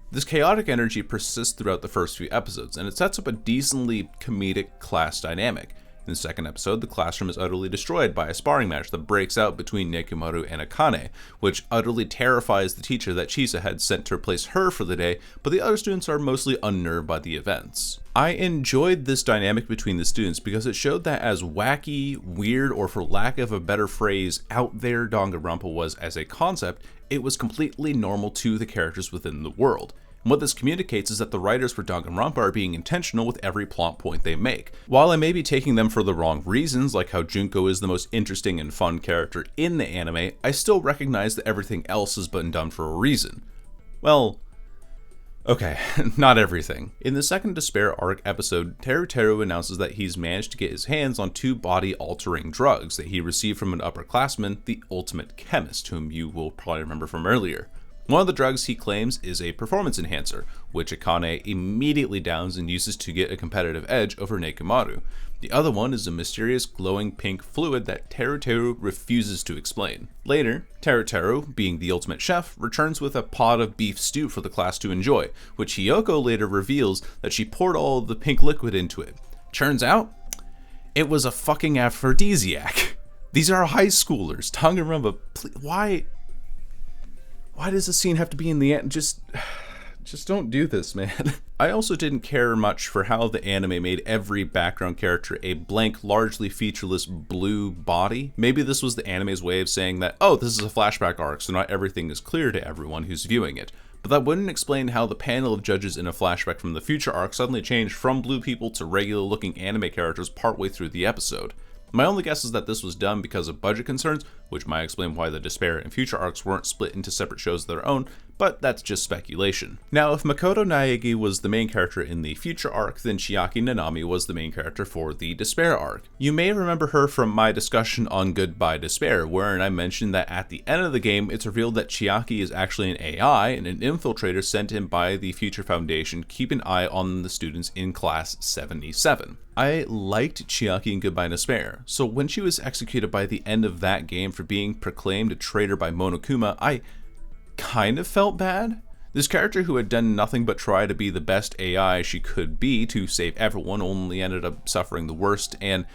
This chaotic energy persists throughout the first few episodes, and it sets up a decently comedic class dynamic. In the second episode, the classroom is utterly destroyed by a sparring match that breaks out between Nekomaru and Akane, which utterly terrifies the teacher that Chisa had sent to replace her for the day, but the other students are mostly unnerved by the events. I enjoyed this dynamic between the students because it showed that as wacky, weird, or for lack of a better phrase, out there Danganronpa was as a concept, it was completely normal to the characters within the world. And what this communicates is that the writers for Danganronpa are being intentional with every plot point they make. While I may be taking them for the wrong reasons, like how Junko is the most interesting and fun character in the anime, I still recognize that everything else has been done for a reason. Well, okay, not everything. In the second Despair arc episode, Teru announces that he's managed to get his hands on 2 body-altering drugs that he received from an upperclassman, the Ultimate Chemist, whom you will probably remember from earlier. One of the drugs he claims is a performance enhancer, which Akane immediately downs and uses to get a competitive edge over Nekomaru. The other one is a mysterious glowing pink fluid that Teruteru refuses to explain. Later, Teruteru, being the ultimate chef, returns with a pot of beef stew for the class to enjoy, which Hiyoko later reveals that she poured all of the pink liquid into it. Turns out, it was a fucking aphrodisiac. These are high schoolers. Danganronpa, why does the scene have to be in the end? Just don't do this, man. I also didn't care much for how the anime made every background character a blank, largely featureless blue body. Maybe this was the anime's way of saying that, oh, this is a flashback arc, so not everything is clear to everyone who's viewing it. But that wouldn't explain how the panel of judges in a flashback from the future arc suddenly changed from blue people to regular-looking anime characters partway through the episode. My only guess is that this was done because of budget concerns, which might explain why the Despair and Future arcs weren't split into separate shows of their own, but that's just speculation. Now, if Makoto Naegi was the main character in the Future arc, then Chiaki Nanami was the main character for the Despair arc. You may remember her from my discussion on Goodbye Despair, wherein I mentioned that at the end of the game, it's revealed that Chiaki is actually an AI and an infiltrator sent in by the Future Foundation to keep an eye on the students in Class 77. I liked Chiaki in Goodbye Despair, so when she was executed by the end of that game for being proclaimed a traitor by Monokuma, I kind of felt bad. This character who had done nothing but try to be the best AI she could be to save everyone only ended up suffering the worst, and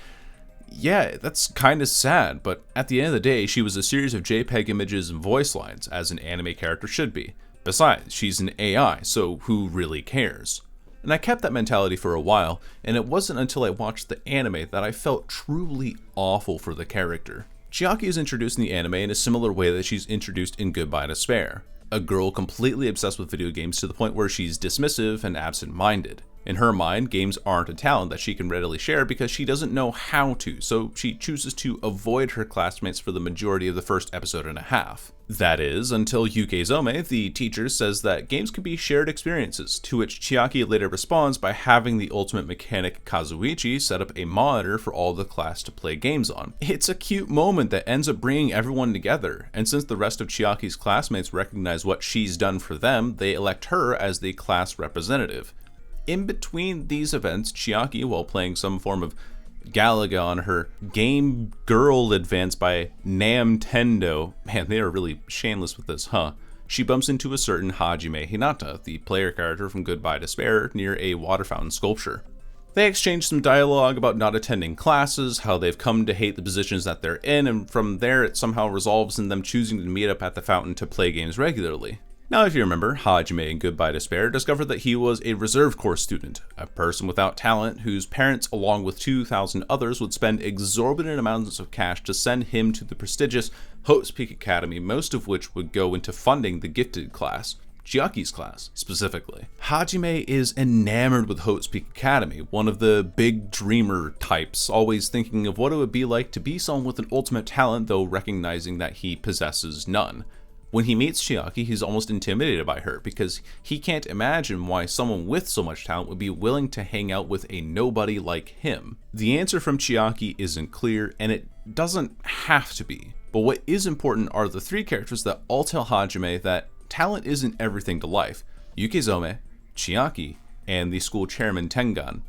yeah, that's kind of sad, but at the end of the day, she was a series of JPEG images and voice lines, as an anime character should be. Besides, she's an AI, so who really cares? And I kept that mentality for a while, and it wasn't until I watched the anime that I felt truly awful for the character. Chiaki is introduced in the anime in a similar way that she's introduced in Goodbye Despair. A girl completely obsessed with video games to the point where she's dismissive and absent-minded. In her mind, games aren't a talent that she can readily share because she doesn't know how to, so she chooses to avoid her classmates for the majority of the first episode and a half. That is, until Yukezome, the teacher, says that games can be shared experiences, to which Chiaki later responds by having the ultimate mechanic Kazuichi set up a monitor for all the class to play games on. It's a cute moment that ends up bringing everyone together, and since the rest of Chiaki's classmates recognize what she's done for them, they elect her as the class representative. In between these events, Chiaki, while playing some form of Galaga on her Game Girl Advance by Namtendo, man, they are really shameless with this, huh? She bumps into a certain Hajime Hinata, the player character from Goodbye Despair, near a water fountain sculpture. They exchange some dialogue about not attending classes, how they've come to hate the positions that they're in, and from there it somehow resolves in them choosing to meet up at the fountain to play games regularly. Now, if you remember, Hajime in Goodbye Despair discovered that he was a reserve corps student, a person without talent whose parents, along with 2,000 others, would spend exorbitant amounts of cash to send him to the prestigious Hope's Peak Academy, most of which would go into funding the gifted class, Chiaki's class, specifically. Hajime is enamored with Hope's Peak Academy, one of the big dreamer types, always thinking of what it would be like to be someone with an ultimate talent, though recognizing that he possesses none. When he meets Chiaki, he's almost intimidated by her because he can't imagine why someone with so much talent would be willing to hang out with a nobody like him. The answer from Chiaki isn't clear, and it doesn't have to be. But what is important are the three characters that all tell Hajime that talent isn't everything to life: Yukezome, Chiaki, and the school chairman Tengan.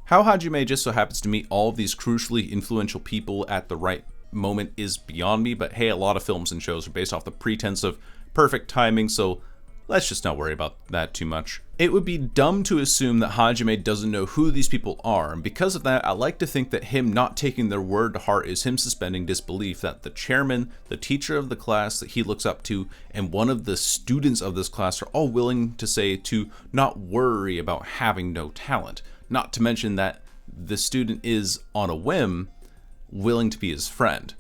How Hajime just so happens to meet all of these crucially influential people at the right moment is beyond me, but hey, a lot of films and shows are based off the pretense of perfect timing, so let's just not worry about that too much. It would be dumb to assume that Hajime doesn't know who these people are, and because of that, I like to think that him not taking their word to heart is him suspending disbelief that the chairman, the teacher of the class that he looks up to, and one of the students of this class are all willing to say to not worry about having no talent, not to mention that the student is, on a whim, willing to be his friend.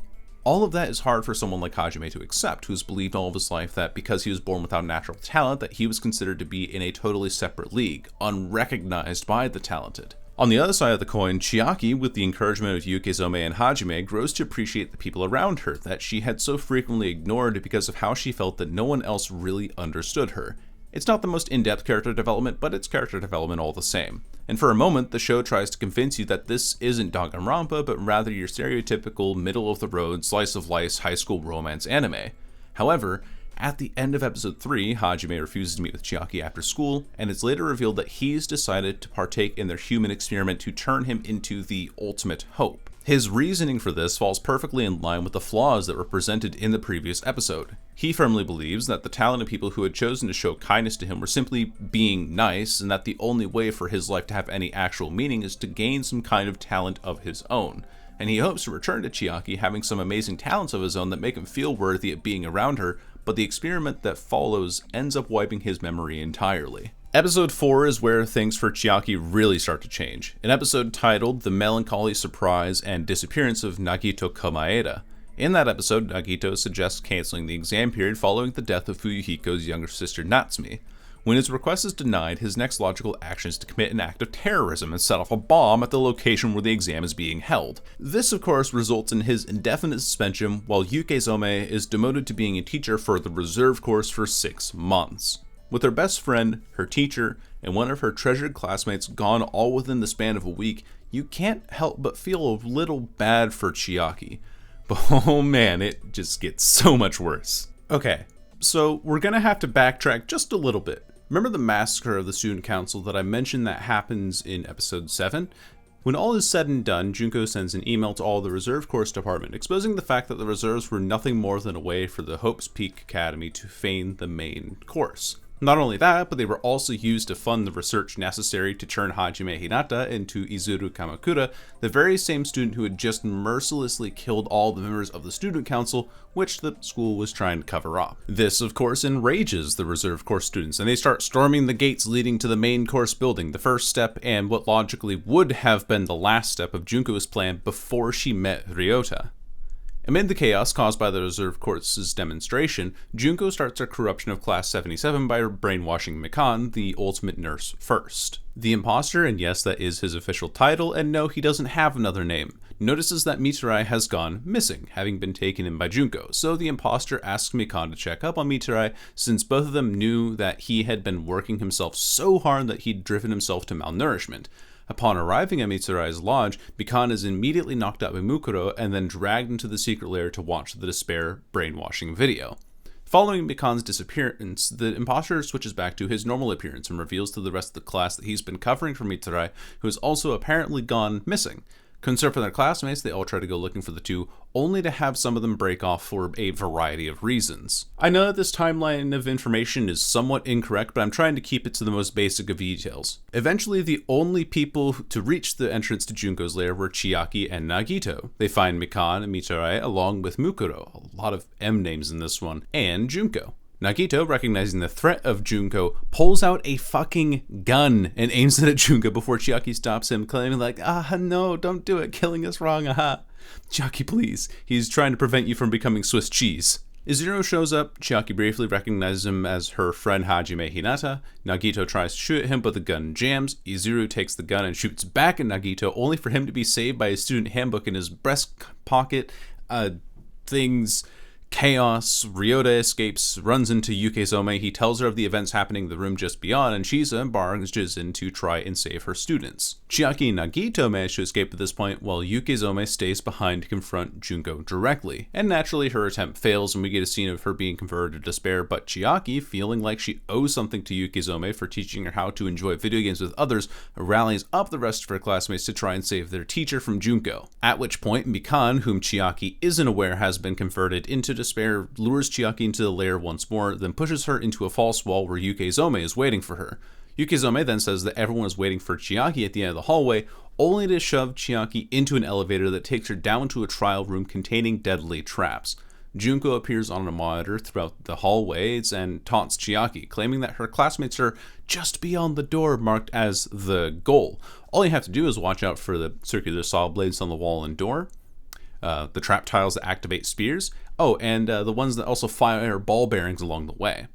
All of that is hard for someone like Hajime to accept, who's believed all of his life that because he was born without natural talent, that he was considered to be in a totally separate league, unrecognized by the talented. On the other side of the coin, Chiaki, with the encouragement of Yukezome and Hajime, grows to appreciate the people around her that she had so frequently ignored because of how she felt that no one else really understood her. It's not the most in-depth character development, but it's character development all the same. And for a moment, the show tries to convince you that this isn't Danganronpa, but rather your stereotypical middle-of-the-road, slice-of-life high school romance anime. However, At the end of episode 3, Hajime refuses to meet with Chiaki after school, and it's later revealed that he's decided to partake in their human experiment to turn him into the ultimate hope. His reasoning for this falls perfectly in line with the flaws that were presented in the previous episode. He firmly believes that the talented people who had chosen to show kindness to him were simply being nice, and that the only way for his life to have any actual meaning is to gain some kind of talent of his own. And he hopes to return to Chiaki having some amazing talents of his own that make him feel worthy of being around her, but the experiment that follows ends up wiping his memory entirely. Episode 4 is where things for Chiaki really start to change, an episode titled The Melancholy Surprise and Disappearance of Nagito Komaeda. In that episode, Nagito suggests canceling the exam period following the death of Fuyuhiko's younger sister Natsumi. When his request is denied, his next logical action is to commit an act of terrorism and set off a bomb at the location where the exam is being held. This, of course, results in his indefinite suspension, while Yukezome is demoted to being a teacher for the reserve course for 6 months. With her best friend, her teacher, and one of her treasured classmates gone all within the span of a week, you can't help but feel a little bad for Chiaki. But oh man, it just gets so much worse. Okay, so we're gonna have to backtrack just a little bit. Remember the massacre of the student council that I mentioned that happens in episode 7? When all is said and done, Junko sends an email to all the reserve course department exposing the fact that the reserves were nothing more than a way for the Hope's Peak Academy to feign the main course. Not only that, but they were also used to fund the research necessary to turn Hajime Hinata into Izuru Kamakura, the very same student who had just mercilessly killed all the members of the student council, which the school was trying to cover up. This, of course, enrages the reserve course students, and they start storming the gates leading to the main course building, the first step and what logically would have been the last step of Junko's plan before she met Ryota. Amid the chaos caused by the reserve course's demonstration, Junko starts her corruption of Class 77 by brainwashing Mikan, the ultimate nurse, first. The imposter, and yes, that is his official title, and no, he doesn't have another name, notices that Miturai has gone missing, having been taken in by Junko, so the imposter asks Mikan to check up on Miturai, since both of them knew that he had been working himself so hard that he'd driven himself to malnourishment. Upon arriving at Mitsurai's lodge, Mikan is immediately knocked out by Mukuro and then dragged into the secret lair to watch the despair brainwashing video. Following Mikan's disappearance, the imposter switches back to his normal appearance and reveals to the rest of the class that he's been covering for Mitsurai, who has also apparently gone missing. Concerned for their classmates, they all try to go looking for the two, only to have some of them break off for a variety of reasons. I know that this timeline of information is somewhat incorrect, but I'm trying to keep it to the most basic of details. Eventually, the only people to reach the entrance to Junko's lair were Chiaki and Nagito. They find Mikan and Miturai along with Mukuro, a lot of M names in this one, and Junko. Nagito, recognizing the threat of Junko, pulls out a fucking gun and aims it at Junko before Chiaki stops him, claiming like, no, don't do it, killing is wrong, Chiaki, please, he's trying to prevent you from becoming Swiss cheese. Izuru shows up, Chiaki briefly recognizes him as her friend Hajime Hinata. Nagito tries to shoot at him, but the gun jams. Izuru takes the gun and shoots back at Nagito, only for him to be saved by a student handbook in his breast pocket. Chaos. Ryota escapes, runs into Yukezome. He tells her of the events happening in the room just beyond, and Shisa barges in to try and save her students. Chiaki and Nagito manage to escape at this point, while Yukezome stays behind to confront Junko directly. And naturally, her attempt fails, and we get a scene of her being converted to despair, but Chiaki, feeling like she owes something to Yukezome for teaching her how to enjoy video games with others, rallies up the rest of her classmates to try and save their teacher from Junko. At which point, Mikan, whom Chiaki isn't aware has been converted into despair, lures Chiaki into the lair once more, then pushes her into a false wall where Yukezome is waiting for her. Yukezome then says that everyone is waiting for Chiaki at the end of the hallway, only to shove Chiaki into an elevator that takes her down to a trial room containing deadly traps. Junko appears on a monitor throughout the hallways and taunts Chiaki, claiming that her classmates are just beyond the door marked as the goal. All you have to do is watch out for the circular saw blades on the wall and door, the trap tiles that activate spears, and the ones that also fire ball bearings along the way.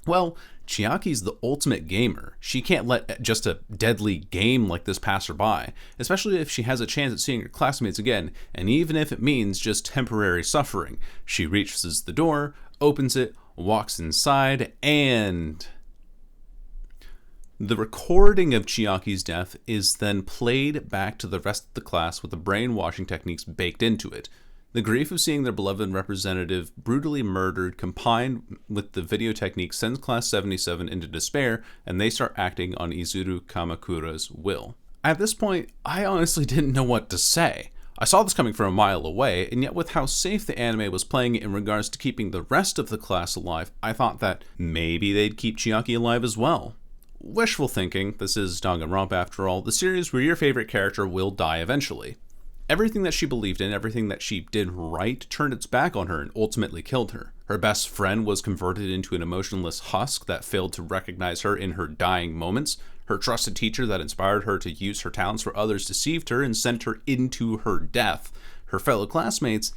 Well, Chiaki's the ultimate gamer. She can't let just a deadly game like this pass her by, especially if she has a chance at seeing her classmates again, and even if it means just temporary suffering. She reaches the door, opens it, walks inside, and the recording of Chiaki's death is then played back to the rest of the class with the brainwashing techniques baked into it. The grief of seeing their beloved representative brutally murdered combined with the video technique sends Class 77 into despair, and they start acting on Izuru Kamakura's will. At this point, I honestly didn't know what to say. I saw this coming from a mile away, and yet with how safe the anime was playing it in regards to keeping the rest of the class alive, I thought that maybe they'd keep Chiaki alive as well. Wishful thinking, this is Danganronpa after all, the series where your favorite character will die eventually. Everything that she believed in, everything that she did right, turned its back on her and ultimately killed her. Her best friend was converted into an emotionless husk that failed to recognize her in her dying moments. Her trusted teacher that inspired her to use her talents for others deceived her and sent her into her death. Her fellow classmates,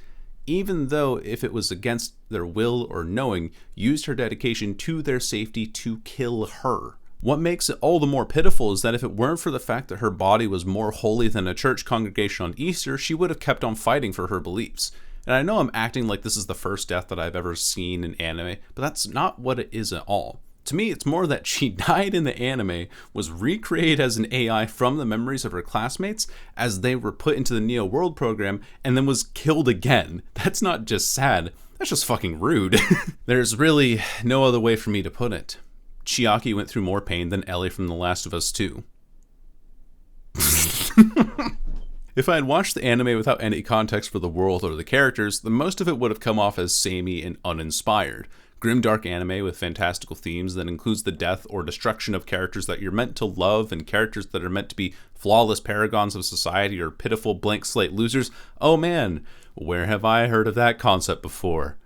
even though if it was against their will or knowing, used her dedication to their safety to kill her. What makes it all the more pitiful is that if it weren't for the fact that her body was more holy than a church congregation on Easter, she would have kept on fighting for her beliefs. And I know I'm acting like this is the first death that I've ever seen in anime, but that's not what it is at all. To me, it's more that she died in the anime, was recreated as an AI from the memories of her classmates as they were put into the Neo World program, and then was killed again. That's not just sad, that's just fucking rude. There's really no other way for me to put it. Chiaki went through more pain than Ellie from The Last of Us 2. If I had watched the anime without any context for the world or the characters, then most of it would have come off as samey and uninspired. Grimdark anime with fantastical themes that includes the death or destruction of characters that you're meant to love and characters that are meant to be flawless paragons of society or pitiful blank slate losers. Oh man, where have I heard of that concept before?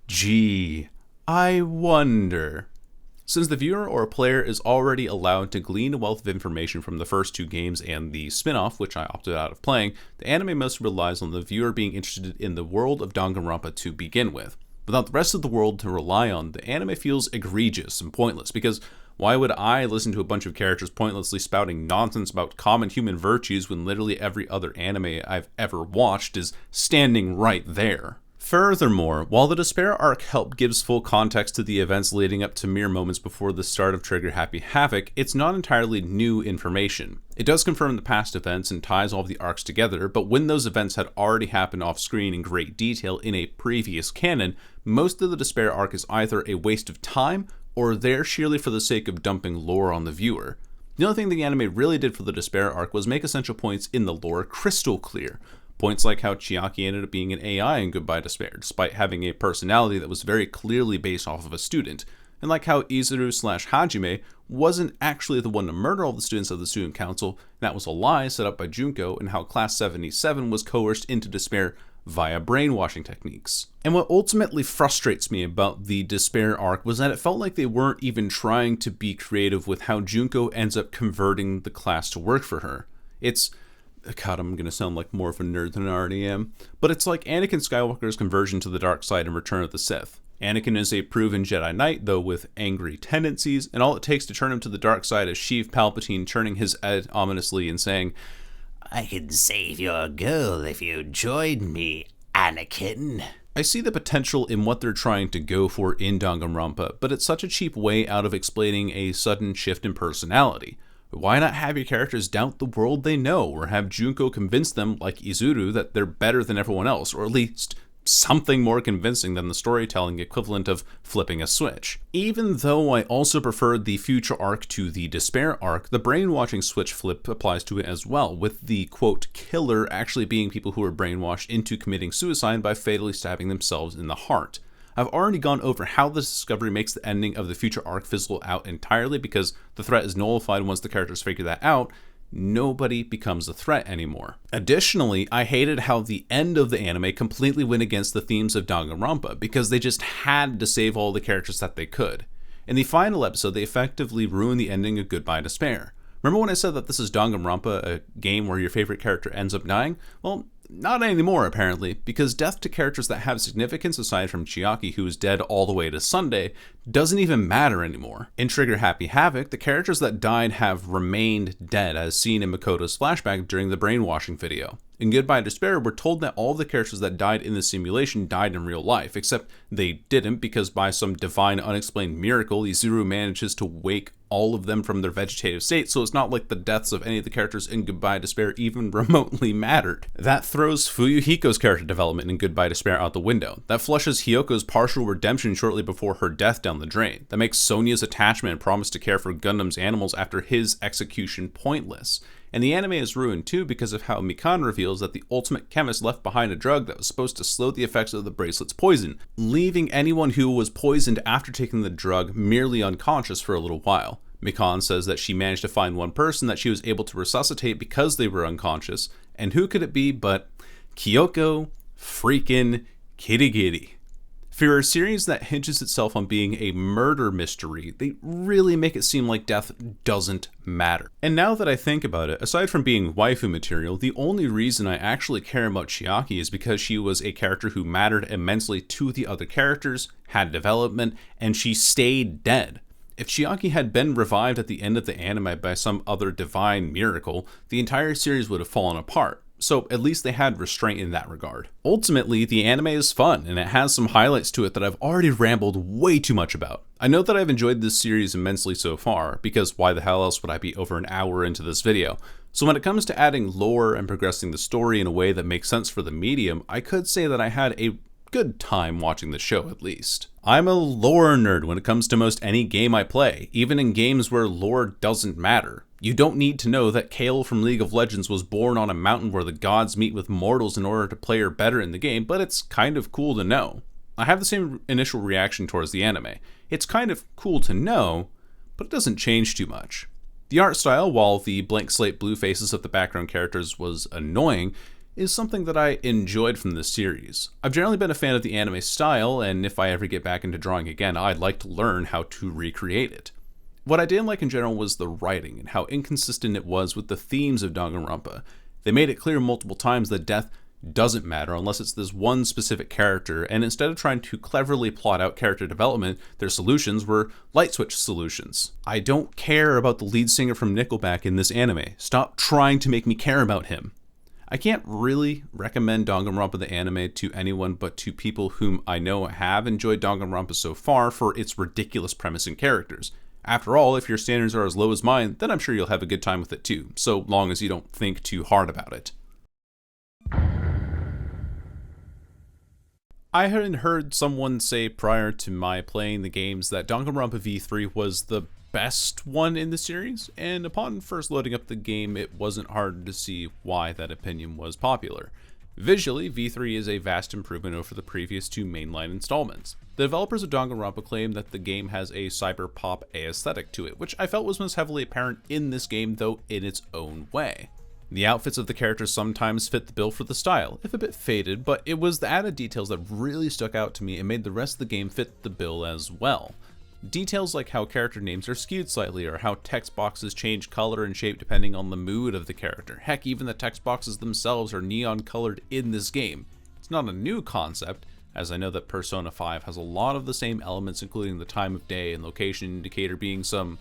Gee, I wonder. Since the viewer or player is already allowed to glean a wealth of information from the first two games and the spin-off, which I opted out of playing, the anime mostly relies on the viewer being interested in the world of Danganronpa to begin with. Without the rest of the world to rely on, the anime feels egregious and pointless, because why would I listen to a bunch of characters pointlessly spouting nonsense about common human virtues when literally every other anime I've ever watched is standing right there? Furthermore, while the Despair arc help gives full context to the events leading up to mere moments before the start of Trigger Happy Havoc, it's not entirely new information. It does confirm the past events and ties all of the arcs together, but when those events had already happened off screen in great detail in a previous canon, most of the Despair arc is either a waste of time or there sheerly for the sake of dumping lore on the viewer. The only thing the anime really did for the Despair arc was make essential points in the lore crystal clear. Points like how Chiaki ended up being an AI in Goodbye Despair, despite having a personality that was very clearly based off of a student, and like how Izuru/Hajime wasn't actually the one to murder all the students of the student council, that was a lie set up by Junko, and how Class 77 was coerced into despair via brainwashing techniques. And what ultimately frustrates me about the Despair arc was that it felt like they weren't even trying to be creative with how Junko ends up converting the class to work for her. God, I'm going to sound like more of a nerd than I already am, but it's like Anakin Skywalker's conversion to the dark side in Return of the Sith. Anakin is a proven Jedi Knight, though with angry tendencies, and all it takes to turn him to the dark side is Sheev Palpatine turning his head ominously and saying, "I can save your girl if you join me, Anakin." I see the potential in what they're trying to go for in Danganronpa, but it's such a cheap way out of explaining a sudden shift in personality. Why not have your characters doubt the world they know, or have Junko convince them, like Izuru, that they're better than everyone else, or at least something more convincing than the storytelling equivalent of flipping a switch. Even though I also preferred the future arc to the Despair arc, the brainwashing switch flip applies to it as well, with the quote killer actually being people who are brainwashed into committing suicide by fatally stabbing themselves in the heart. I've already gone over how this discovery makes the ending of the future arc fizzle out entirely, because the threat is nullified once the characters figure that out. Nobody becomes a threat anymore. Additionally, I hated how the end of the anime completely went against the themes of Danganronpa, because they just had to save all the characters that they could. In the final episode, they effectively ruined the ending of Goodbye Despair. Remember when I said that this is Danganronpa, a game where your favorite character ends up dying? Well, not anymore apparently, because death to characters that have significance aside from Chiaki, who is dead all the way to Sunday, doesn't even matter anymore. In Trigger Happy Havoc, the characters that died have remained dead, as seen in Makoto's flashback during the brainwashing video. In Goodbye Despair, we're told that all the characters that died in the simulation died in real life, except they didn't, because by some divine unexplained miracle, Izuru manages to wake all of them from their vegetative state, so it's not like the deaths of any of the characters in Goodbye Despair even remotely mattered. That throws Fuyuhiko's character development in Goodbye Despair out the window. That flushes Hyoko's partial redemption shortly before her death down the drain. That makes Sonya's attachment and promise to care for Gundam's animals after his execution pointless. And the anime is ruined too because of how Mikan reveals that the ultimate chemist left behind a drug that was supposed to slow the effects of the bracelet's poison, leaving anyone who was poisoned after taking the drug merely unconscious for a little while. Mikan says that she managed to find one person that she was able to resuscitate because they were unconscious, and who could it be but Kyoko freaking Kirigiri. For a series that hinges itself on being a murder mystery, they really make it seem like death doesn't matter. And now that I think about it, aside from being waifu material, the only reason I actually care about Chiaki is because she was a character who mattered immensely to the other characters, had development, and she stayed dead. If Chiaki had been revived at the end of the anime by some other divine miracle, the entire series would have fallen apart. So at least they had restraint in that regard. Ultimately, the anime is fun, and it has some highlights to it that I've already rambled way too much about. I know that I've enjoyed this series immensely so far, because why the hell else would I be over an hour into this video? So when it comes to adding lore and progressing the story in a way that makes sense for the medium, I could say that I had a good time watching the show at least. I'm a lore nerd when it comes to most any game I play, even in games where lore doesn't matter. You don't need to know that Kayle from League of Legends was born on a mountain where the gods meet with mortals in order to play her better in the game, but it's kind of cool to know. I have the same initial reaction towards the anime. It's kind of cool to know, but it doesn't change too much. The art style, while the blank slate blue faces of the background characters was annoying, is something that I enjoyed from this series. I've generally been a fan of the anime style, and if I ever get back into drawing again, I'd like to learn how to recreate it. What I didn't like in general was the writing and how inconsistent it was with the themes of Danganronpa. They made it clear multiple times that death doesn't matter unless it's this one specific character, and instead of trying to cleverly plot out character development, their solutions were light switch solutions. I don't care about the lead singer from Nickelback in this anime. Stop trying to make me care about him. I can't really recommend Danganronpa the anime to anyone but to people whom I know have enjoyed Danganronpa so far for its ridiculous premise and characters. After all, if your standards are as low as mine, then I'm sure you'll have a good time with it too, so long as you don't think too hard about it. I hadn't heard someone say prior to my playing the games that Danganronpa V3 was the best one in the series, and upon first loading up the game, it wasn't hard to see why that opinion was popular. Visually, V3 is a vast improvement over the previous two mainline installments. The developers of Danganronpa claim that the game has a cyberpop aesthetic to it, which I felt was most heavily apparent in this game, though in its own way. The outfits of the characters sometimes fit the bill for the style, if a bit faded, but it was the added details that really stuck out to me and made the rest of the game fit the bill as well. Details like how character names are skewed slightly, or how text boxes change color and shape depending on the mood of the character. Heck, even the text boxes themselves are neon colored in this game. It's not a new concept, as I know that Persona 5 has a lot of the same elements, including the time of day and location indicator being some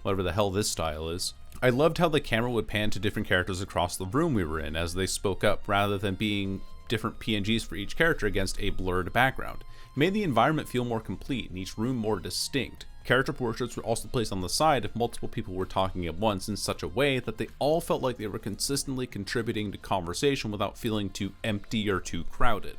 whatever the hell this style is. I loved how the camera would pan to different characters across the room we were in as they spoke up, rather than being different PNGs for each character against a blurred background. It made the environment feel more complete and each room more distinct. Character portraits were also placed on the side if multiple people were talking at once in such a way that they all felt like they were consistently contributing to conversation without feeling too empty or too crowded.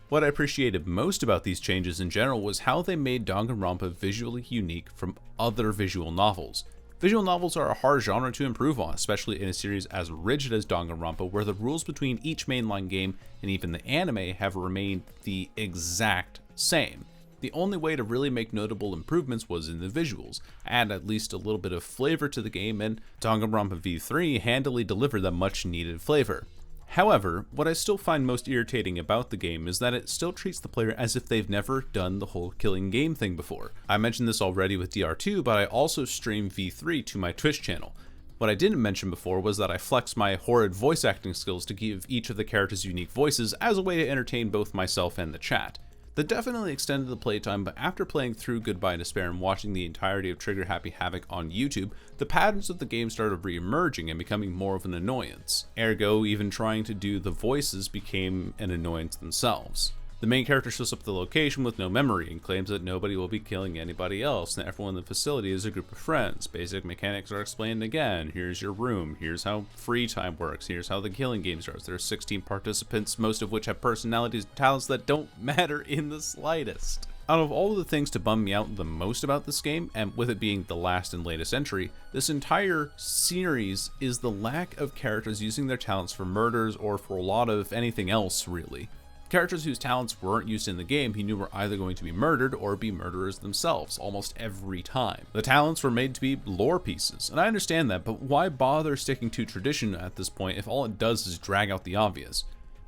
What I appreciated most about these changes in general was how they made Danganronpa visually unique from other visual novels. Visual novels are a hard genre to improve on, especially in a series as rigid as Danganronpa, where the rules between each mainline game and even the anime have remained the exact same. The only way to really make notable improvements was in the visuals, add at least a little bit of flavor to the game, and Danganronpa V3 handily delivered that much needed flavor. However, what I still find most irritating about the game is that it still treats the player as if they've never done the whole killing game thing before. I mentioned this already with DR2, but I also stream V3 to my Twitch channel. What I didn't mention before was that I flex my horrid voice acting skills to give each of the characters unique voices as a way to entertain both myself and the chat. That definitely extended the playtime, but after playing through Goodbye Despair and watching the entirety of Trigger Happy Havoc on YouTube, the patterns of the game started re-emerging and becoming more of an annoyance. Ergo, even trying to do the voices became an annoyance themselves. The main character shows up at the location with no memory and claims that nobody will be killing anybody else, and that everyone in the facility is a group of friends. Basic mechanics are explained again. Here's your room. Here's how free time works. Here's how the killing game starts. There are 16 participants, most of which have personalities and talents that don't matter in the slightest. Out of all of the things to bum me out the most about this game, and with it being the last and latest entry, this entire series is the lack of characters using their talents for murders or for a lot of anything else, really. Characters whose talents weren't used in the game he knew were either going to be murdered or be murderers themselves, almost every time. The talents were made to be lore pieces, and I understand that, but why bother sticking to tradition at this point if all it does is drag out the obvious?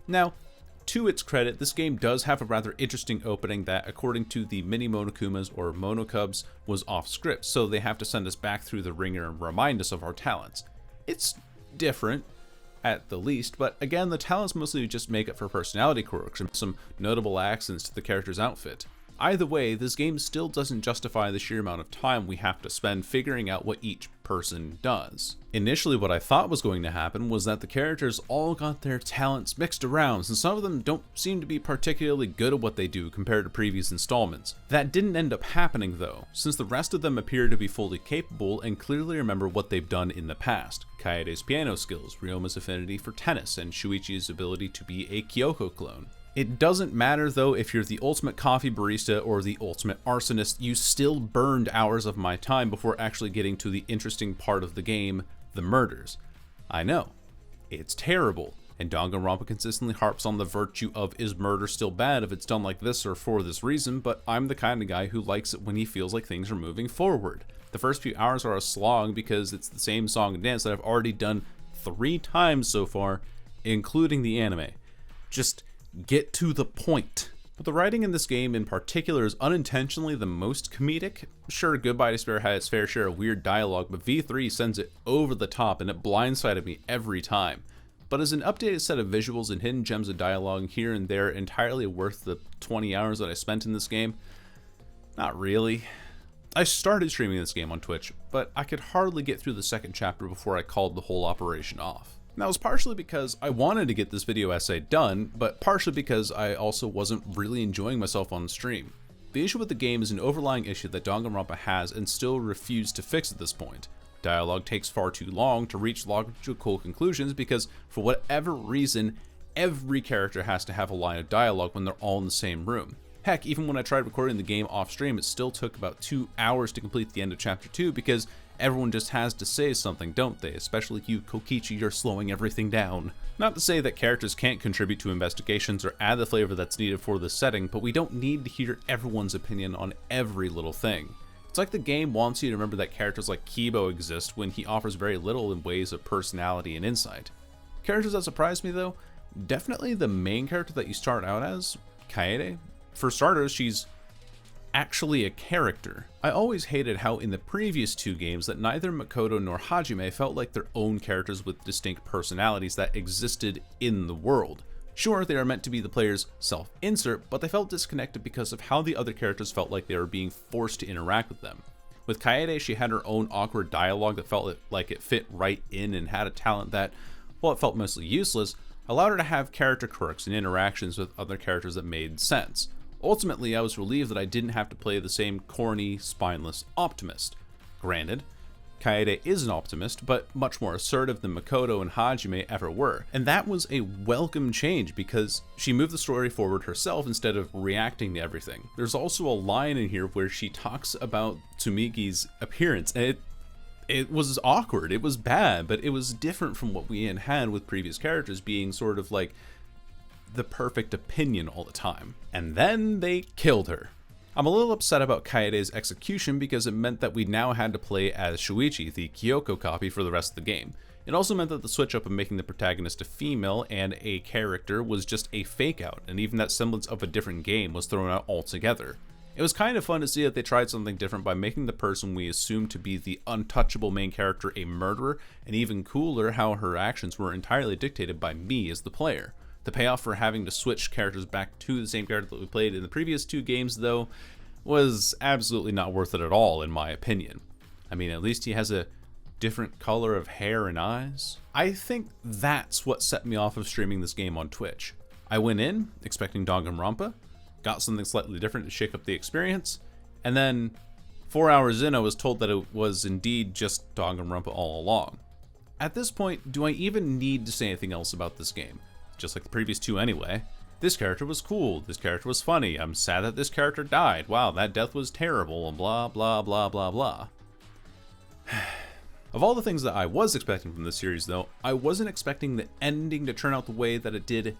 Now, to its credit, this game does have a rather interesting opening that, according to the mini Monokumas or Monokubs, was off script, so they have to send us back through the ringer and remind us of our talents. It's different, at the least, but again, the talents mostly just make up for personality quirks and some notable accents to the character's outfit. Either way, this game still doesn't justify the sheer amount of time we have to spend figuring out what each person does. Initially, what I thought was going to happen was that the characters all got their talents mixed around, since some of them don't seem to be particularly good at what they do compared to previous installments. That didn't end up happening though, since the rest of them appear to be fully capable and clearly remember what they've done in the past. Kaede's piano skills, Ryoma's affinity for tennis, and Shuichi's ability to be a Kyoko clone. It doesn't matter though if you're the ultimate coffee barista or the ultimate arsonist, you still burned hours of my time before actually getting to the interesting part of the game, the murders. I know, it's terrible, and Danganronpa consistently harps on the virtue of is murder still bad if it's done like this or for this reason, but I'm the kind of guy who likes it when he feels like things are moving forward. The first few hours are a slog because it's the same song and dance that I've already done 3 times so far, including the anime. Just get to the point. But the writing in this game in particular is unintentionally the most comedic. Sure, Goodbye Despair had its fair share of weird dialogue, but V3 sends it over the top and it blindsided me every time. But as an updated set of visuals and hidden gems of dialogue here and there entirely worth the 20 hours that I spent in this game? Not really. I started streaming this game on Twitch, but I could hardly get through the second chapter before I called the whole operation off. And that was partially because I wanted to get this video essay done, but partially because I also wasn't really enjoying myself on the stream. The issue with the game is an overlying issue that Danganronpa has and still refused to fix at this point. Dialogue takes far too long to reach logical conclusions because, for whatever reason, every character has to have a line of dialogue when they're all in the same room. Heck, even when I tried recording the game off stream, it still took about 2 hours to complete the end of chapter 2 because everyone just has to say something, don't they? Especially you, Kokichi, you're slowing everything down. Not to say that characters can't contribute to investigations or add the flavor that's needed for the setting, but we don't need to hear everyone's opinion on every little thing. It's like the game wants you to remember that characters like Kibo exist when he offers very little in ways of personality and insight. Characters that surprised me though, definitely the main character that you start out as, Kaede. For starters, she's actually a character. I always hated how in the previous 2 games that neither Makoto nor Hajime felt like their own characters with distinct personalities that existed in the world. Sure, they are meant to be the player's self-insert, but they felt disconnected because of how the other characters felt like they were being forced to interact with them. With Kaede, she had her own awkward dialogue that felt like it fit right in and had a talent that, while it felt mostly useless, allowed her to have character quirks and interactions with other characters that made sense. Ultimately, I was relieved that I didn't have to play the same corny, spineless optimist. Granted, Kaede is an optimist, but much more assertive than Makoto and Hajime ever were, and that was a welcome change because she moved the story forward herself instead of reacting to everything. There's also a line in here where she talks about Tsumigi's appearance, and it was awkward, it was bad, but it was different from what we had with previous characters being sort of like the perfect opinion all the time. And then they killed her. I'm a little upset about Kaede's execution because it meant that we now had to play as Shuichi, the Kyoko copy, for the rest of the game. It also meant that the switch up of making the protagonist a female and a character was just a fake out, and even that semblance of a different game was thrown out altogether. It was kind of fun to see that they tried something different by making the person we assume to be the untouchable main character a murderer, and even cooler how her actions were entirely dictated by me as the player. The payoff for having to switch characters back to the same character that we played in the previous 2 games, though, was absolutely not worth it at all, in my opinion. I mean, at least he has a different color of hair and eyes. I think that's what set me off of streaming this game on Twitch. I went in expecting Danganronpa, got something slightly different to shake up the experience, and then 4 hours in I was told that it was indeed just Danganronpa all along. At this point, do I even need to say anything else about this game? Just like the previous two anyway. This character was cool, this character was funny, I'm sad that this character died, wow, that death was terrible, and blah blah blah blah blah. Of all the things that I was expecting from this series though, I wasn't expecting the ending to turn out the way that it did,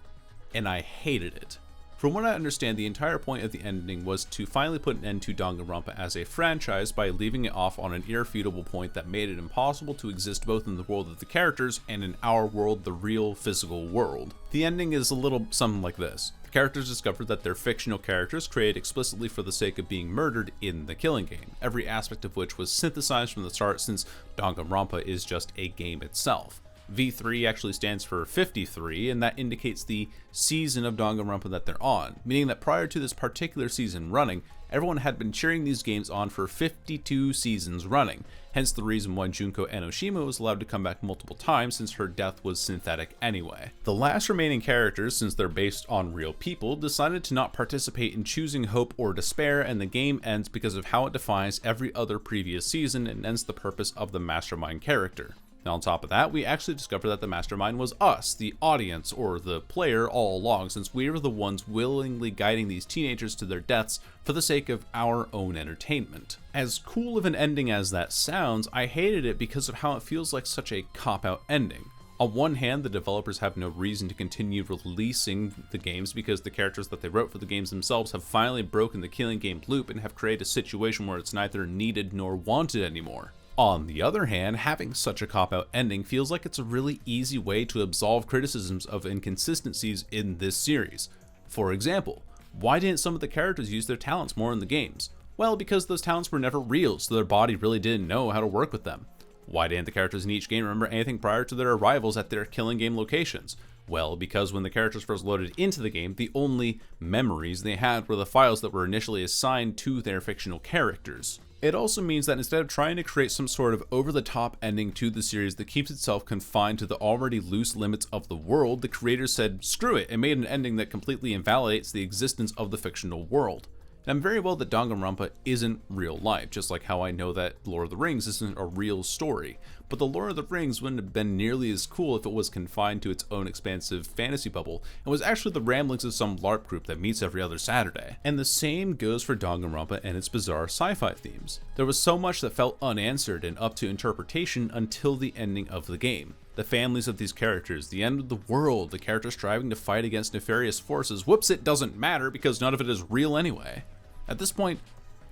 and I hated it. From what I understand, the entire point of the ending was to finally put an end to Danganronpa as a franchise by leaving it off on an irrefutable point that made it impossible to exist both in the world of the characters and in our world, the real physical world. The ending is a little something like this. The characters discovered that they're fictional characters created explicitly for the sake of being murdered in the killing game, every aspect of which was synthesized from the start since Danganronpa is just a game itself. V3 actually stands for 53, and that indicates the season of Danganronpa that they're on, meaning that prior to this particular season running, everyone had been cheering these games on for 52 seasons running, hence the reason why Junko Enoshima was allowed to come back multiple times since her death was synthetic anyway. The last remaining characters, since they're based on real people, decided to not participate in choosing hope or despair, and the game ends because of how it defies every other previous season and ends the purpose of the mastermind character. Now on top of that, we actually discovered that the mastermind was us, the audience, or the player all along, since we were the ones willingly guiding these teenagers to their deaths for the sake of our own entertainment. As cool of an ending as that sounds, I hated it because of how it feels like such a cop-out ending. On one hand, the developers have no reason to continue releasing the games because the characters that they wrote for the games themselves have finally broken the killing game loop and have created a situation where it's neither needed nor wanted anymore. On the other hand, having such a cop-out ending feels like it's a really easy way to absolve criticisms of inconsistencies in this series. For example, why didn't some of the characters use their talents more in the games? Well, because those talents were never real, so their body really didn't know how to work with them. Why didn't the characters in each game remember anything prior to their arrivals at their killing game locations? Well, because when the characters first loaded into the game, the only memories they had were the files that were initially assigned to their fictional characters. It also means that instead of trying to create some sort of over-the-top ending to the series that keeps itself confined to the already loose limits of the world, the creators said, screw it, and made an ending that completely invalidates the existence of the fictional world. And I'm very well that Danganronpa isn't real life, just like how I know that Lord of the Rings isn't a real story. But the Lord of the Rings wouldn't have been nearly as cool if it was confined to its own expansive fantasy bubble, and was actually the ramblings of some LARP group that meets every other Saturday. And the same goes for Danganronpa and its bizarre sci-fi themes. There was so much that felt unanswered and up to interpretation until the ending of the game. The families of these characters, the end of the world, the characters striving to fight against nefarious forces, whoops, it doesn't matter because none of it is real anyway. At this point,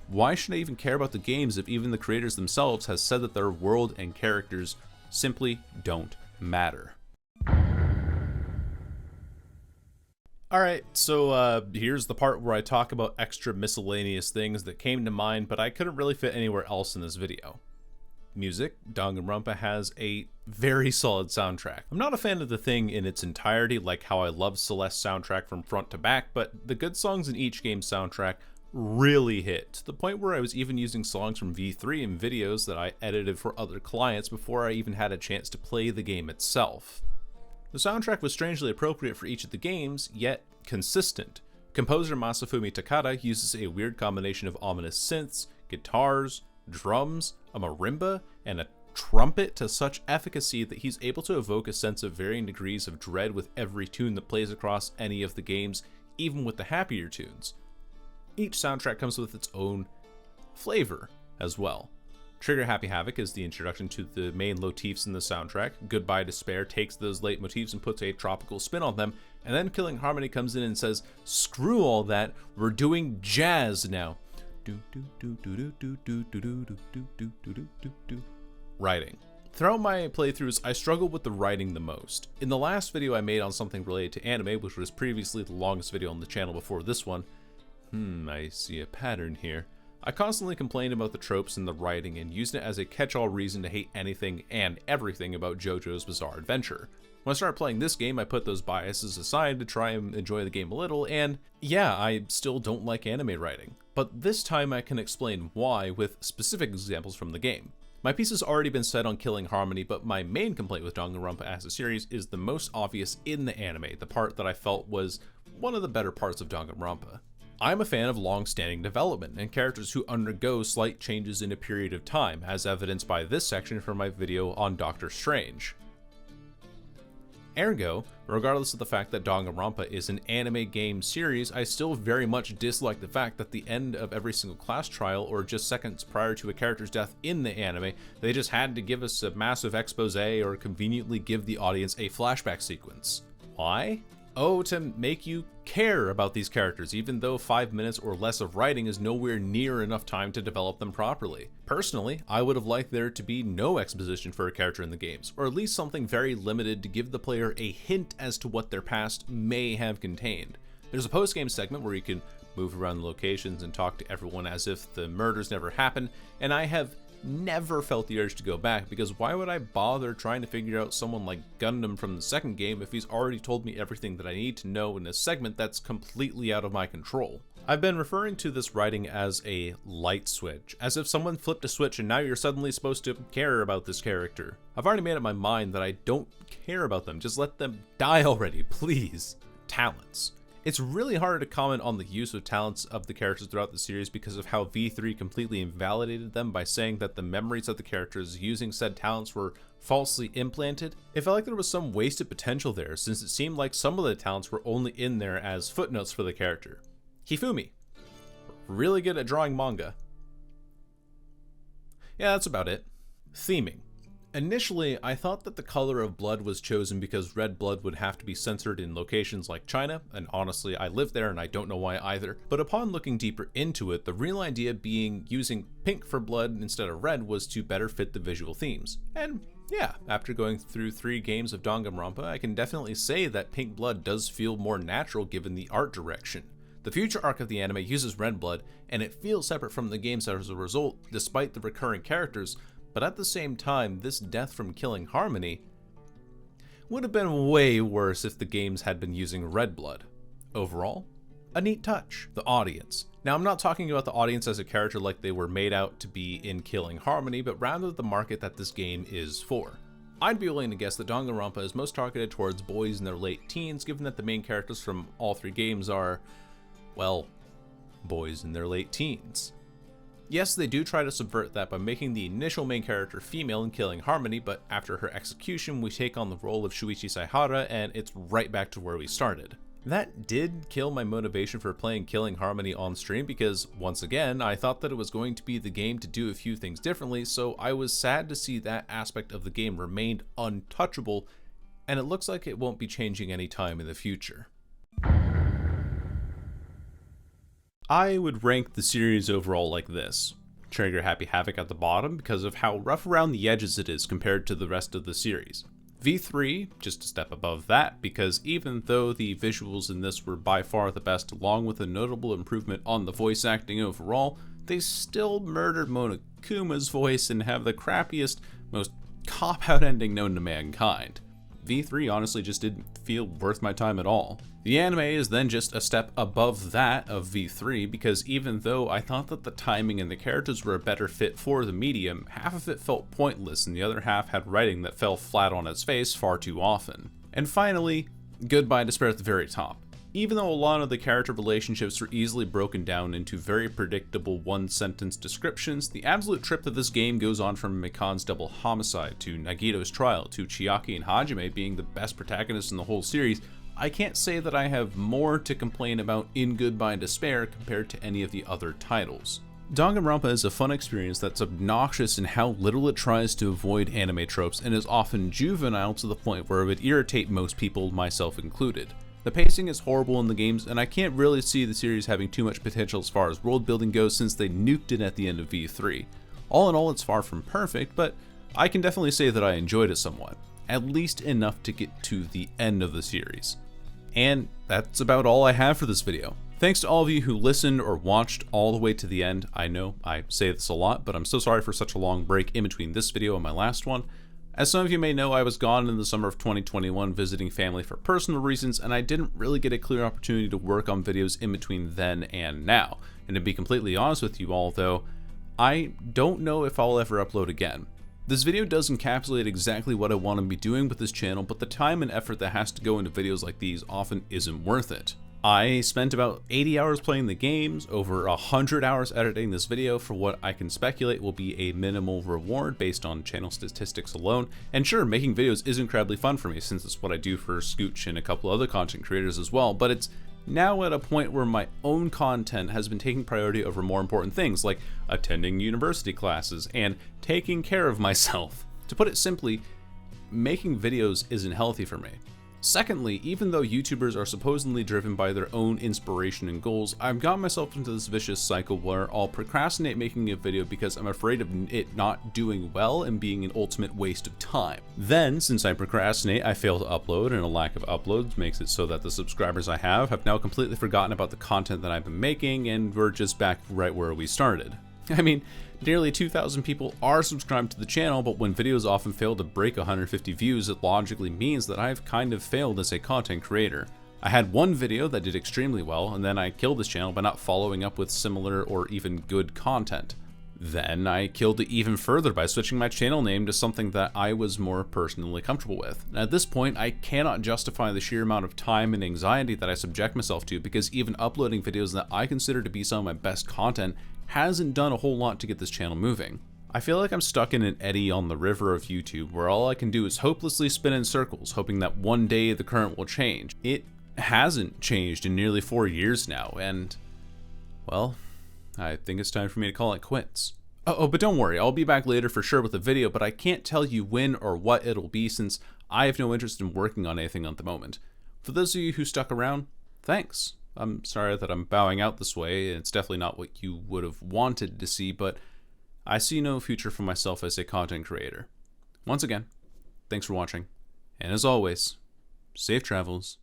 why should I even care about the games if even the creators themselves has said that their world and characters simply don't matter? Alright, so here's the part where I talk about extra miscellaneous things that came to mind, but I couldn't really fit anywhere else in this video. Music. Danganronpa has a very solid soundtrack. I'm not a fan of the thing in its entirety, like how I love Ceaseless soundtrack from front to back, but the good songs in each game's soundtrack really hit, to the point where I was even using songs from V3 in videos that I edited for other clients before I even had a chance to play the game itself. The soundtrack was strangely appropriate for each of the games, yet consistent. Composer Masafumi Takada uses a weird combination of ominous synths, guitars, drums, a marimba, and a trumpet to such efficacy that he's able to evoke a sense of varying degrees of dread with every tune that plays across any of the games, even with the happier tunes. Each soundtrack comes with its own flavor as well. Trigger Happy Havoc is the introduction to the main motifs in the soundtrack. Goodbye Despair takes those late motifs and puts a tropical spin on them, and then Killing Harmony comes in and says, screw all that, we're doing jazz now. Writing. Throughout my playthroughs, I struggled with the writing the most. In the last video I made on something related to anime, which was previously the longest video on the channel before this one, I see a pattern here. I constantly complained about the tropes in the writing and used it as a catch-all reason to hate anything and everything about JoJo's Bizarre Adventure. When I started playing this game, I put those biases aside to try and enjoy the game a little, and yeah, I still don't like anime writing. But this time I can explain why with specific examples from the game. My piece has already been said on Killing Harmony, but my main complaint with Danganronpa as a series is the most obvious in the anime, the part that I felt was one of the better parts of Danganronpa. I'm a fan of long-standing development and characters who undergo slight changes in a period of time, as evidenced by this section from my video on Doctor Strange. Ergo, regardless of the fact that Danganronpa is an anime game series, I still very much dislike the fact that the end of every single class trial, or just seconds prior to a character's death in the anime, they just had to give us a massive expose or conveniently give the audience a flashback sequence. Why? Oh, to make you care about these characters, even though 5 minutes or less of writing is nowhere near enough time to develop them properly. Personally, I would have liked there to be no exposition for a character in the games, or at least something very limited to give the player a hint as to what their past may have contained. There's a post-game segment where you can move around the locations and talk to everyone as if the murders never happened, and I have never felt the urge to go back, because why would I bother trying to figure out someone like Gundam from the second game if he's already told me everything that I need to know in a segment that's completely out of my control? I've been referring to this writing as a light switch, as if someone flipped a switch and now you're suddenly supposed to care about this character. I've already made up my mind that I don't care about them, just let them die already, please. Talents. It's really hard to comment on the use of talents of the characters throughout the series because of how V3 completely invalidated them by saying that the memories of the characters using said talents were falsely implanted. It felt like there was some wasted potential there, since it seemed like some of the talents were only in there as footnotes for the character. Hifumi. Really good at drawing manga. Yeah, that's about it. Theming. Initially, I thought that the color of blood was chosen because red blood would have to be censored in locations like China, and honestly, I live there and I don't know why either. But upon looking deeper into it, the real idea being using pink for blood instead of red was to better fit the visual themes. And yeah, after going through 3 games of Danganronpa, I can definitely say that pink blood does feel more natural given the art direction. The future arc of the anime uses red blood, and it feels separate from the games as a result, despite the recurring characters. But at the same time, this death from Killing Harmony would have been way worse if the games had been using red blood. Overall, a neat touch. The audience. Now, I'm not talking about the audience as a character like they were made out to be in Killing Harmony, but rather the market that this game is for. I'd be willing to guess that Danganronpa is most targeted towards boys in their late teens, given that the main characters from all 3 games are, well, boys in their late teens. Yes, they do try to subvert that by making the initial main character female in Killing Harmony, but after her execution, we take on the role of Shuichi Saihara, and it's right back to where we started. That did kill my motivation for playing Killing Harmony on stream because, once again, I thought that it was going to be the game to do a few things differently, so I was sad to see that aspect of the game remained untouchable, and it looks like it won't be changing anytime in the future. I would rank the series overall like this. Trigger Happy Havoc at the bottom because of how rough around the edges it is compared to the rest of the series. V3, just a step above that, because even though the visuals in this were by far the best along with a notable improvement on the voice acting overall, they still murdered Monokuma's voice and have the crappiest, most cop-out ending known to mankind. V3 honestly just didn't feel worth my time at all. The anime is then just a step above that of V3 because even though I thought that the timing and the characters were a better fit for the medium, half of it felt pointless and the other half had writing that fell flat on its face far too often. And finally, Goodbye Despair at the very top. Even though a lot of the character relationships were easily broken down into very predictable one-sentence descriptions, the absolute trip that this game goes on from Mikan's double homicide to Nagito's trial to Chiaki and Hajime being the best protagonists in the whole series, I can't say that I have more to complain about in Goodbye Despair compared to any of the other titles. Danganronpa is a fun experience that's obnoxious in how little it tries to avoid anime tropes and is often juvenile to the point where it would irritate most people, myself included. The pacing is horrible in the games, and I can't really see the series having too much potential as far as world building goes since they nuked it at the end of V3. All in all, it's far from perfect, but I can definitely say that I enjoyed it somewhat, at least enough to get to the end of the series. And that's about all I have for this video. Thanks to all of you who listened or watched all the way to the end. I know I say this a lot, but I'm so sorry for such a long break in between this video and my last one. As some of you may know, I was gone in the summer of 2021 visiting family for personal reasons, and I didn't really get a clear opportunity to work on videos in between then and now. And to be completely honest with you all though, I don't know if I'll ever upload again. This video does encapsulate exactly what I want to be doing with this channel, but the time and effort that has to go into videos like these often isn't worth it. I spent about 80 hours playing the games, over 100 hours editing this video for what I can speculate will be a minimal reward based on channel statistics alone. And sure, making videos is incredibly fun for me since it's what I do for Scooch and a couple other content creators as well, but it's now at a point where my own content has been taking priority over more important things like attending university classes and taking care of myself. To put it simply, making videos isn't healthy for me. Secondly, even though YouTubers are supposedly driven by their own inspiration and goals, I've gotten myself into this vicious cycle where I'll procrastinate making a video because I'm afraid of it not doing well and being an ultimate waste of time. Then, since I procrastinate, I fail to upload, and a lack of uploads makes it so that the subscribers I have now completely forgotten about the content that I've been making, and we're just back right where we started. I mean, nearly 2,000 people are subscribed to the channel, but when videos often fail to break 150 views, it logically means that I've kind of failed as a content creator. I had one video that did extremely well, and then I killed this channel by not following up with similar or even good content. Then I killed it even further by switching my channel name to something that I was more personally comfortable with. And at this point, I cannot justify the sheer amount of time and anxiety that I subject myself to, because even uploading videos that I consider to be some of my best content hasn't done a whole lot to get this channel moving. I feel like I'm stuck in an eddy on the river of YouTube where all I can do is hopelessly spin in circles, hoping that one day the current will change. It hasn't changed in nearly 4 years now, and, well, I think it's time for me to call it quits. Oh, but don't worry, I'll be back later for sure with a video, but I can't tell you when or what it'll be since I have no interest in working on anything at the moment. For those of you who stuck around, thanks. I'm sorry that I'm bowing out this way. It's definitely not what you would have wanted to see, but I see no future for myself as a content creator. Once again, thanks for watching, and as always, safe travels.